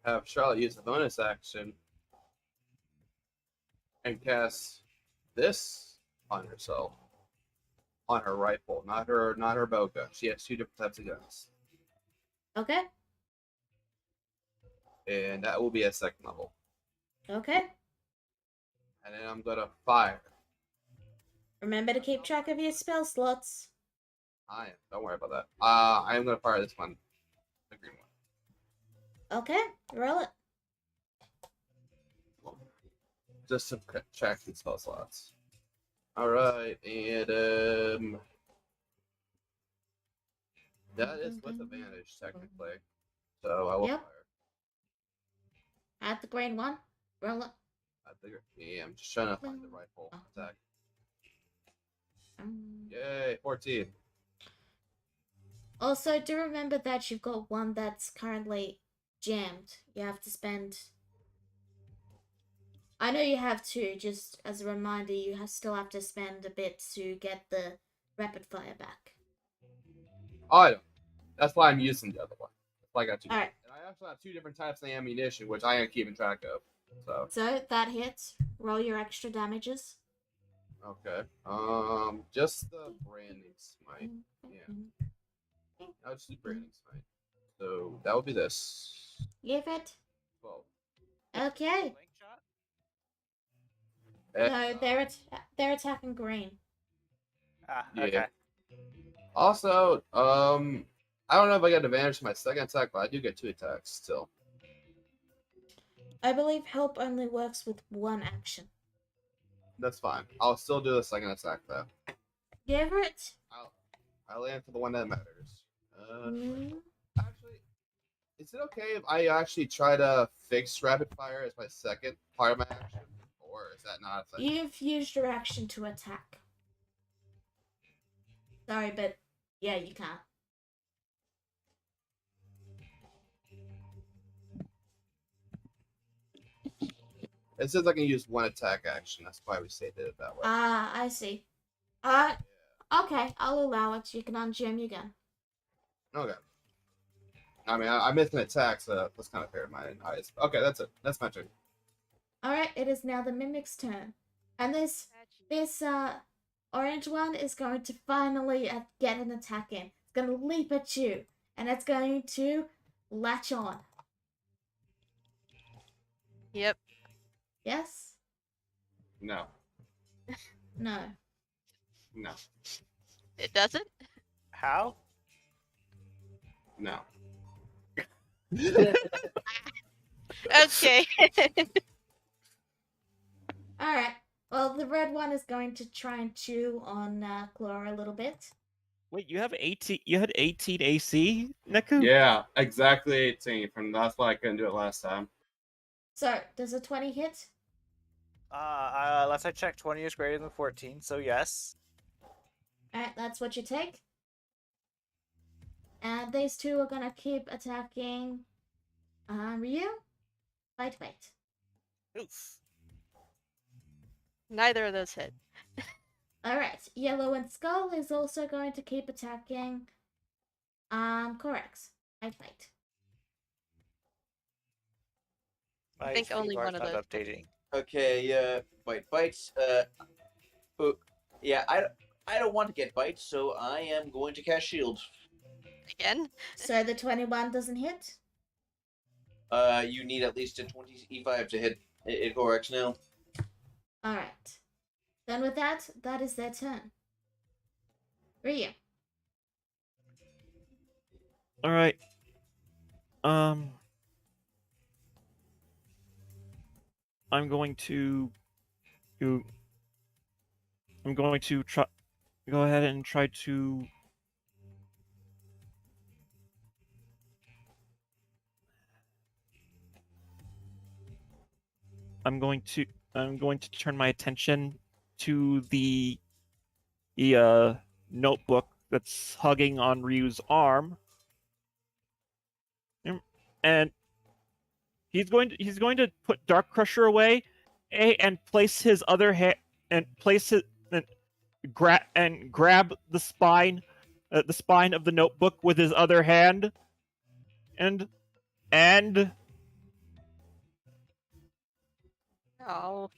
have Charlotte use a bonus action and cast this on herself. On her rifle, not her bowgun. She has 2 different types of guns. Okay. And that will be at second level. Okay. And then I'm gonna fire. Remember to keep track of your spell slots. Don't worry about that. I am gonna fire this one. The green one. Okay. Roll it. Just to check the spell slots. Alright, and that is with advantage technically. So I will Yep. fire. Add the green one. Roll it. Yeah, I'm just trying to find the rifle attack. Um, Yay, 14. Also, do remember that you've got one that's currently jammed. You have to spend. I know you have two, just as a reminder, still have to spend a bit to get the rapid fire back. Oh, I don't. That's why I'm using the other one. That's why I got two. Alright, And I also have two different types of ammunition, which I am keeping track of. so that hits. Roll your extra damages. Okay. Just the branding smite. Yeah. I'll just do branding smite. So that would be this. Give it. 12. Okay. Link shot? No, they're attacking green. Ah, Yeah. okay. Also, I don't know if I get advantage to my second attack, but I do get 2 attacks still. I believe help only works with one action. That's fine. I'll still do the second attack though. Give it. I'll aim for the one that matters. Mm, Actually, is it okay if I actually try to fix rapid fire as my second part of my action, or is that not a thing? You've used your action to attack. Sorry, but yeah, you can't. It says I can use one attack action. That's why we stated it that way. Ah, I see. Okay, I'll allow it. You can unjam your gun. Okay. I mean, I missed an attack, so that's kind of fair in my eyes. Okay, that's it. That's my turn. Alright, it is now the mimic's turn. And this orange one is going to finally get an attack in. It's going to leap at you. And it's going to latch on. Yep. Yes? No. No. No. It doesn't? How? No. Okay. Alright. Well, the red one is going to try and chew on Clara a little bit. Wait, you have 18. You had 18 AC, Neku? Yeah, exactly 18. That's why I couldn't do it last time. So, does a 20 hit? Last I checked, 20 is greater than 14, so yes. Alright, that's what you take. And these two are gonna keep attacking Ryu. Wait. Oof. Neither of those hit. Alright, Yellow and Skull is also going to keep attacking Corax. Wait. I think My only bar's one of not those. updating. Okay, bites. Yeah, I don't want to get bites, so I am going to cast shield. Again? So the 21 doesn't hit? You need at least a 20 E5 to hit Corax now. Alright. Then with that, that is their turn. Ryu. Alright. I'm going to try go ahead and try to I'm going to turn my attention to the notebook that's hugging on Ryu's arm. And he's going to put Dark Crusher away and place his other hand and grab the spine of the notebook with his other hand and Oh.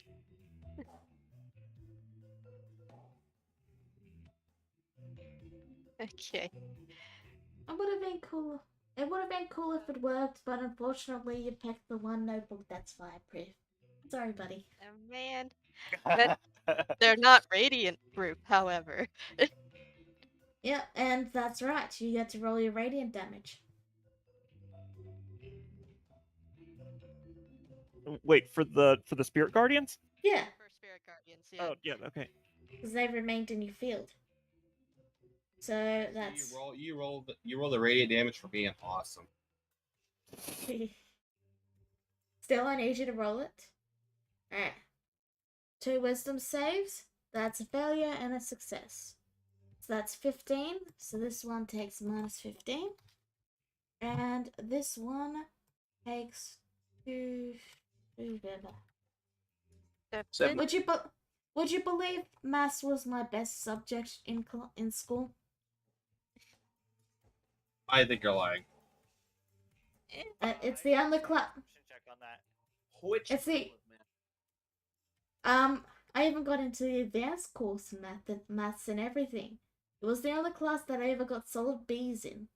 Okay. It would have been cool It would have been cool if it worked, but unfortunately you picked the one notebook that's fireproof. Sorry, buddy. Oh, man. But they're not radiant proof, however. Yeah, and that's right. You get to roll your radiant damage. Wait, for the spirit guardians? Yeah, For Spirit Guardians, yeah. Oh, yeah, okay. because they've remained in your field. So that's You roll the radiant damage for being awesome. still I need you to roll it. Alright. 2 wisdom saves. That's a failure and a success. So that's 15. So this one takes minus 15. And this one takes 2. Seven. Would you believe maths was my best subject in school? I think you're lying. It's the only class. Check on that. Which It's the I even got into the advanced course in maths and everything. It was the only class that I ever got solid B's in.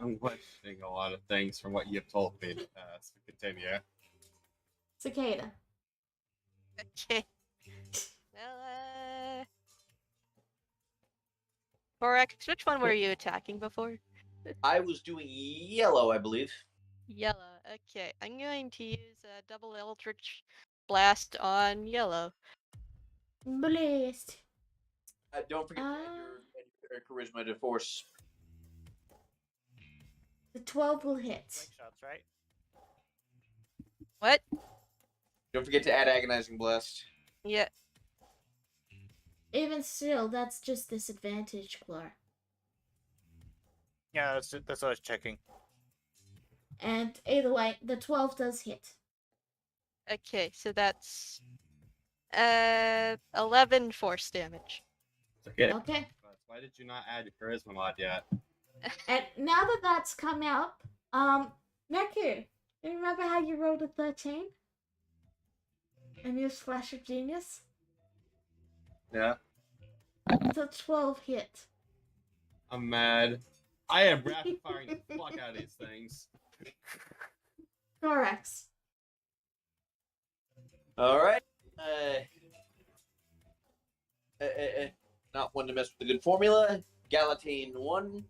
I'm questioning a lot of things from what you've told me in the past. Continue. Cicada. Okay. Well, Borax, which one were you attacking before? I was doing yellow, I believe. Yellow. Okay, I'm going to use a double Eldritch Blast on yellow. Blessed. Don't forget to add your charisma to force. The 12 will hit. Slingshots, right? What? Don't forget to add agonizing blast. Yeah. Even still, that's just disadvantage, Clara. Yeah, that's what I was checking. And either way, the 12 does hit. Okay, so that's 11 force damage. Okay. Okay. Why did you not add your charisma mod yet? And now that that's come out, Neku, you remember how you rolled a 13? And used Flash of Genius? Yeah. The 12 hit. I'm mad. I am rapid firing the fuck out of these things. Correct. Alright. Not one to mess with the good formula. Galatine 1.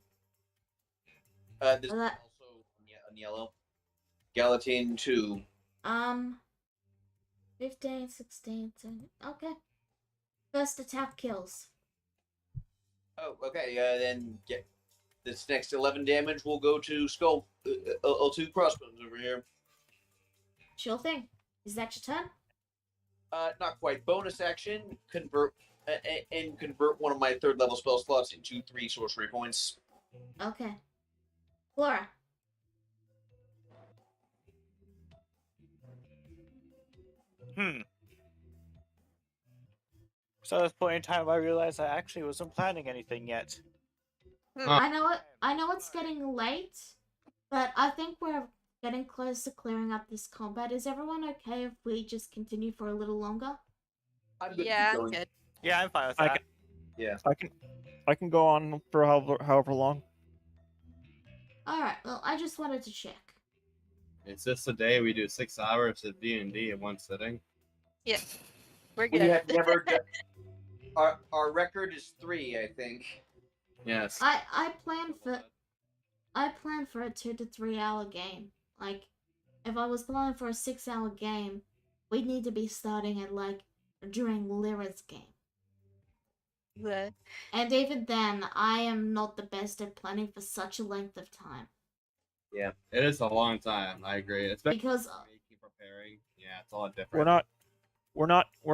This is That- also on yellow. Galatine 2. 15, 16, 17. Okay. First attack kills. Oh, okay. Then get this next 11 damage will go to Skull. L2 crossbones over here. Sure thing. Is that your turn? Not quite. Bonus action. Convert one of my 3rd level spell slots into 3 sorcery points. Okay. Flora. So at this point in time, I realized I actually wasn't planning anything yet. I know it's getting late, but I think we're getting close to clearing up this combat. Is everyone okay if we just continue for a little longer? I'm good. Yeah, Keep I'm going. good. Yeah, I'm fine with I that. Yeah. I can go on for however long. Alright, well, I just wanted to check. Is this the day we do 6 hours of D&D in one sitting? Yeah. We're We good. have never done. Our record is 3, I think. Yes. I plan for a 2 to 3 hour game. Like, if I was planning for a 6-hour game, we'd need to be starting at like during Lyra's game. The- And even then, I am not the best at planning for such a length of time. It is a long time, I agree. Especially Because making, preparing. Yeah, it's all different. We're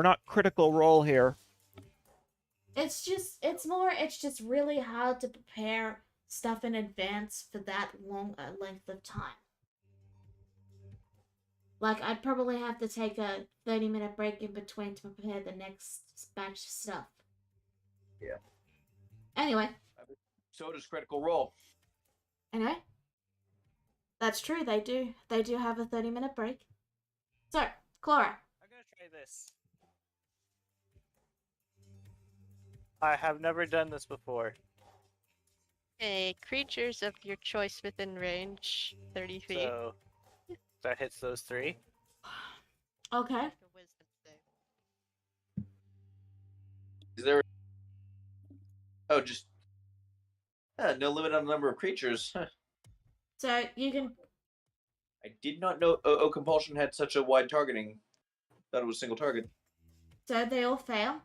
not critical role here. it's just really hard to prepare stuff in advance for that long a length of time. Like, I'd probably have to take a 30-minute break in between to prepare the next batch of stuff. Yeah. Anyway, So does Critical Role. that's true. They do have a 30-minute break. So, Clara. I'm gonna try this. I have never done this before. Creatures of your choice within range, 30 feet. So that hits those 3. Okay. Make a wisdom save. Is there? Oh, just no limit on the number of creatures. Huh. So you can. I did not know Compulsion had such a wide targeting. Thought it was a single target. So they all fail.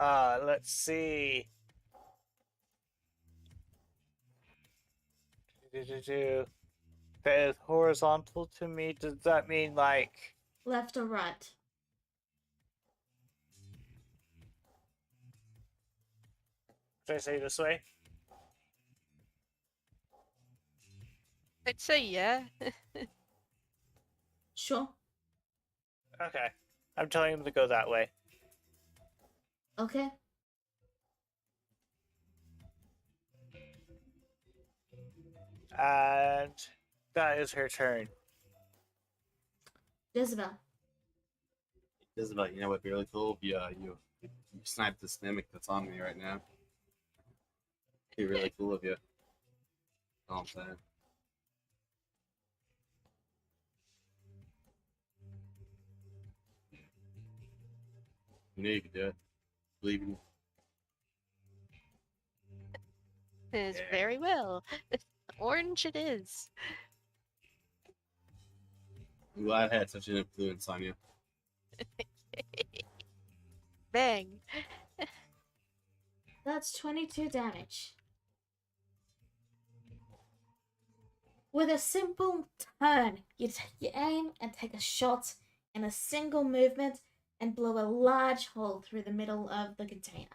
Let's see. That is horizontal to me. Does that mean like Left or right? should I say this way? I'd say yeah. Sure. Okay. I'm telling him to go that way. Okay. And that is her turn. Jezebel. Isabel, you know what'd be really cool? You sniped this mimic that's on me right now. It'd be really cool of you. All I'm saying. You know you could do it. Believe in you. It is Yeah. very well. Orange it is. I'm glad I had such an influence on you. Bang. That's 22 damage. With a simple turn, you aim and take a shot in a single movement and blow a large hole through the middle of the container.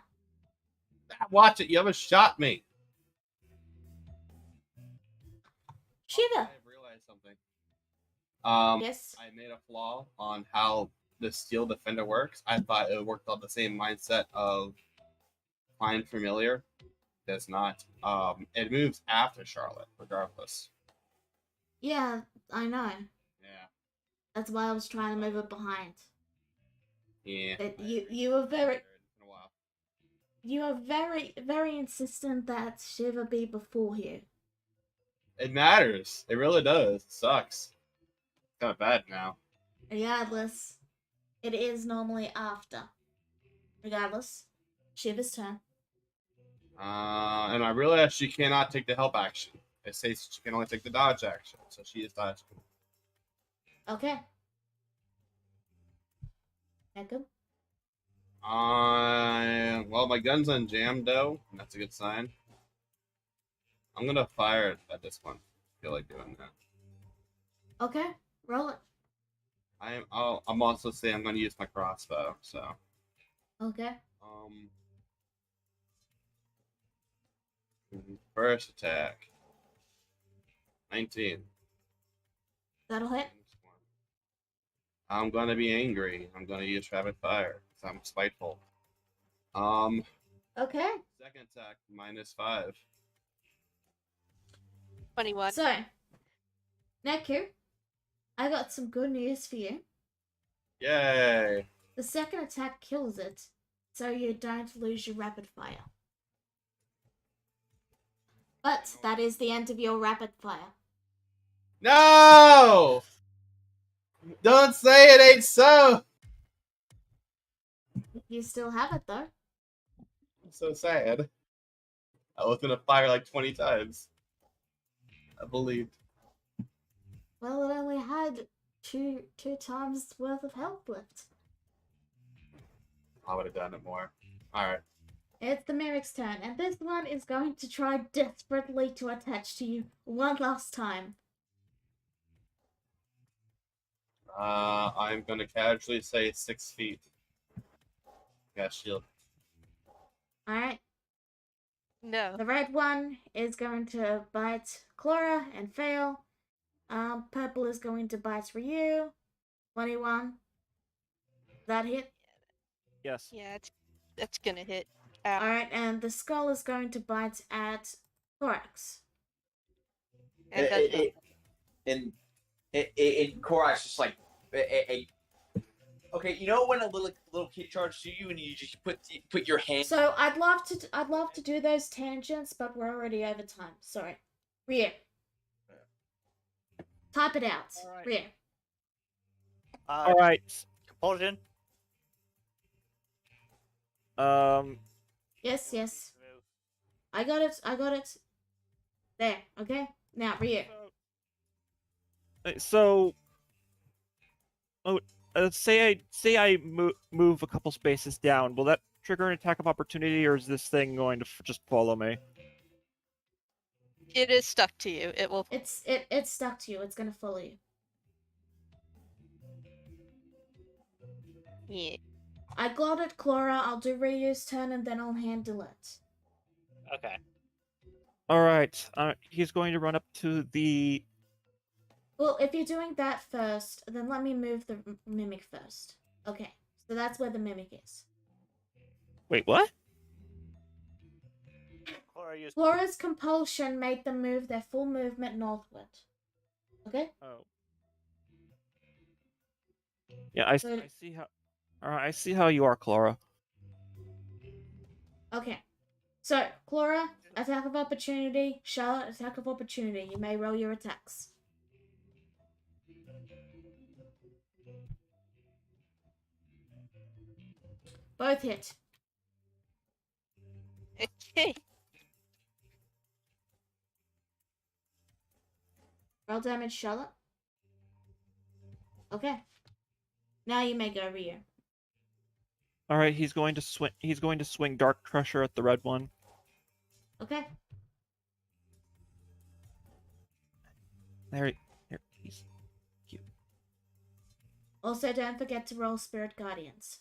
Watch it, you almost shot me. Shiva! I realized something. Yes. I made a flaw on how the steel defender works. I thought it worked on the same mindset of Find Familiar. It does not. It moves after Charlotte, regardless. Yeah, I know. Yeah. That's why I was trying to move it behind. Yeah. It, I you agree. you were very It's been a while. you are very insistent that Shiva be before you. It matters. It really does. It sucks. It's kind of bad now. Regardless, it is normally after. Regardless, Shiva's turn. And I realized she cannot take the help action. It says she can only take the dodge action, so she is dodging. Okay. Echo. Well, my gun's unjammed though. And that's a good sign. I'm gonna fire at this one. I feel like doing that. Okay, roll it. I'm also saying I'm gonna use my crossbow. So, Okay. first attack. 19. That'll hit. I'm gonna be angry. I'm gonna use rapid fire because I'm spiteful. Okay. Second attack -5. 21. So, Neku, I got some good news for you. Yay! The second attack kills it, so you don't lose your rapid fire. But that is the end of your rapid fire. No! Don't say it ain't so. You still have it though. I'm so sad. I was gonna fire like 20 times. I believed. Well, it only had two times worth of health left. I would have done it more. All right. It's the Mimic's turn, and this one is going to try desperately to attach to you one last time. I'm gonna casually say 6 feet. Got shield. Alright, No. the red one is going to bite Clara and fail. Purple is going to bite Ryu. 21. That hit. Yes. Yeah, that's gonna hit. Ow. Alright, and the skull is going to bite at Thorax. And does hit. And Korak's just like Okay, you know when a little kid charges you and you just put your hand. So I'd love to do those tangents, but we're already over time. Sorry. Rear. Type it out. All right. Rear. All right. Compulsion. Yes, yes. I got it. I got it. There. Okay. Now rear. So, oh, say I move a couple spaces down. Will that trigger an attack of opportunity, or is this thing going to just follow me? It is stuck to you. It will. It's stuck to you. It's gonna follow you. Yeah. I got it, Clara. I'll do Ryu's turn and then I'll handle it. Okay. All right. He's going to run up to the. Well, if you're doing that first, then let me move the mimic first. Okay. So that's where the mimic is. Wait, what? Clara used. Clara's compulsion made them move their full movement northward. Okay? Oh. Yeah, I see how. All right, I see how you are, Clara. Okay. So, Clara, attack of opportunity. Charlotte, attack of opportunity. You may roll your attacks. Both hit. Okay. Roll damage, Charlotte. Okay. Now you may go Ryu. All right, he's going to swing. He's going to swing Dark Crusher at the red one. Okay. There, he's cute. Also, don't forget to roll Spirit Guardians.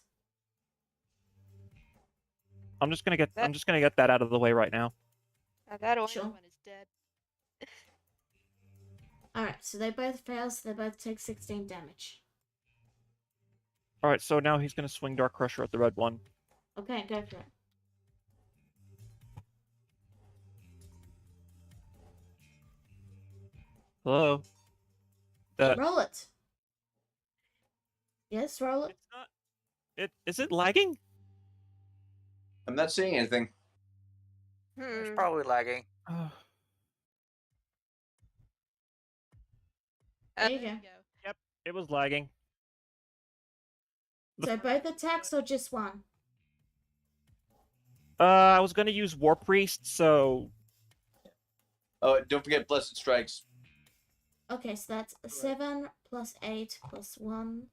I'm just gonna get that out of the way right now. That orange Sure. one is dead. Alright, so they both fail, so they both take 16 damage. All right, so now he's gonna swing Dark Crusher at the red one. Okay, go for it. Hello. Roll it. Yes, roll it. It's not. Is it lagging? I'm not seeing anything. It's Hmm. probably lagging. There you go. Yep, it was lagging. So both attacks or just one? I was gonna use War Priest, so Oh, don't forget Blessed Strikes. Okay, so that's 7 plus 8 plus 1.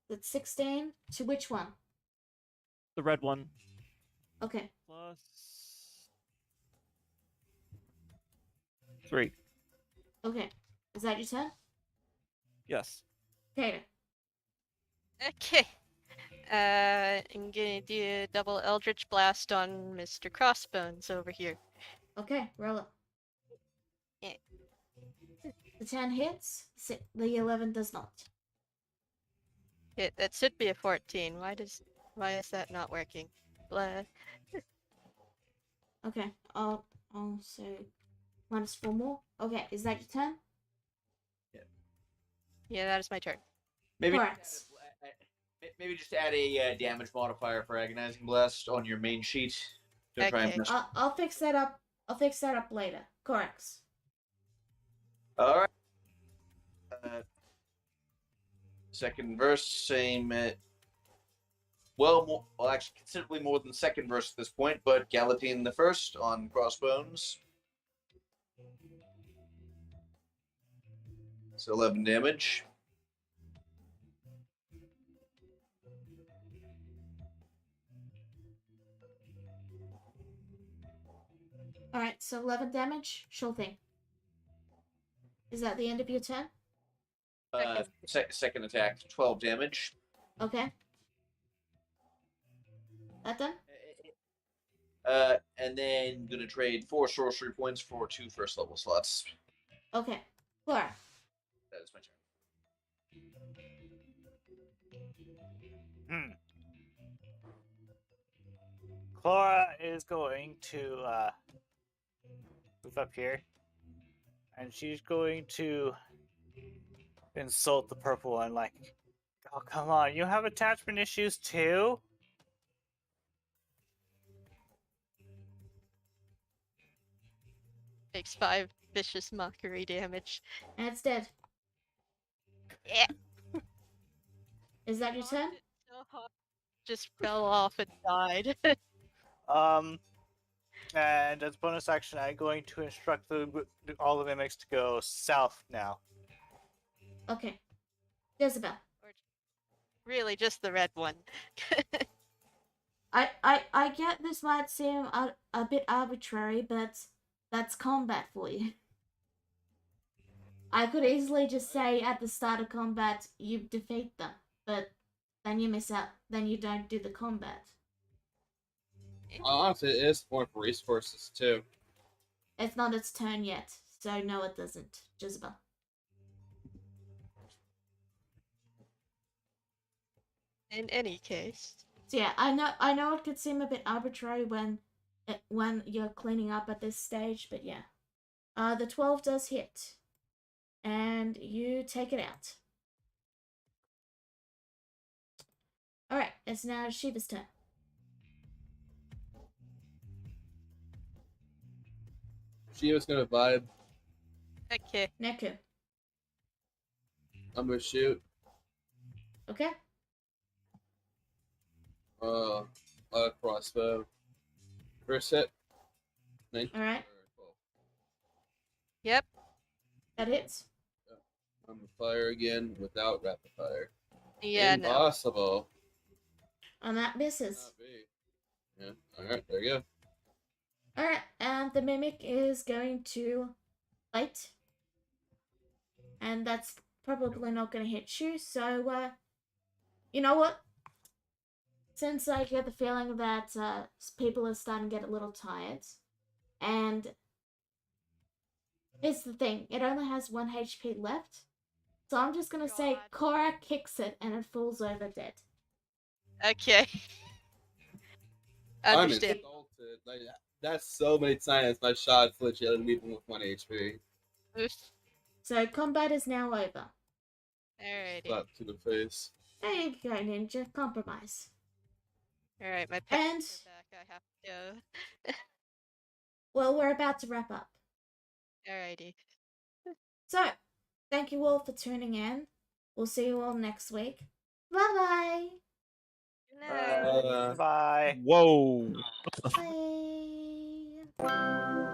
That's 16. To which one? the red one Okay. plus 3. Okay. Is that your turn? Yes. Tater. Okay. I'm gonna do a double Eldritch Blast on Mr. Crossbones over here. Okay, roll it. Yeah. The 10 hits. The 11 does not. That should be a 14. Why is that not working? Blah. Okay, I'll say minus 4 more. Okay, is that your turn? Yeah, that is my turn. Maybe Correct. maybe just add a damage modifier for Agonizing Blast on your main sheet. To try and Okay. miss. I'll fix that up. I'll fix that up later. Correct. All right. Second verse, same. Well, actually, considerably more than second verse at this point, but Galatine the first on Crossbones. So 11 damage. Alright, so 11 damage? Sure thing. Is that the end of your turn? Second attack, 12 damage. Okay. That done? And then gonna trade 4 sorcery points for 2 first level slots. Okay. Clara. That is my turn. Clara is going to move up here, and she's going to insult the purple one, like, "Oh, come on, you have attachment issues too?" Takes 5 vicious mockery damage. And it's dead. Yeah. Is that your turn? It so hard. Just fell off and died. And as bonus action, I'm going to instruct all the mimics to go south now. Okay. Jezebel. Or really, just the red one. I get this might seem a bit arbitrary, but that's combat for you. I could easily just say at the start of combat, you defeat them, but then you miss out, then you don't do the combat. Honestly, it is more for resources too. It's not its turn yet, so no it doesn't, Jezebel. In any case. So yeah, I know it could seem a bit arbitrary when you're cleaning up at this stage, but yeah. The 12 does hit. And you take it out. Alright, it's now Shiva's turn. She was gonna vibe. Okay. Neku. I'm gonna shoot. Okay? A crossbow. First hit. 19. Alright. Yep. That hits. I'm gonna fire again without rapid fire. Yeah, no. Impossible. And that misses. Not be. Yeah. Alright, there you go. Alright, and the mimic is going to bite. And that's probably not going to hit you, so, you know what? Since I get the feeling that people are starting to get a little tired, and here's the thing, it only has 1 HP left, so I'm just going to say Cora kicks it and it falls over dead. Okay. I'm Understand. insulted. Like, that's so many times my shots legit leaving with 1 HP. Oof. So combat is now over. Alrighty. Slap to the face. There you go, Ninja. Compromise. Alright, my pets And- are back. I have to go. Well, we're about to wrap up. Alrighty. So, thank you all for tuning in. We'll see you all next week. Bye-bye. Good night. Bye. Whoa. Bye.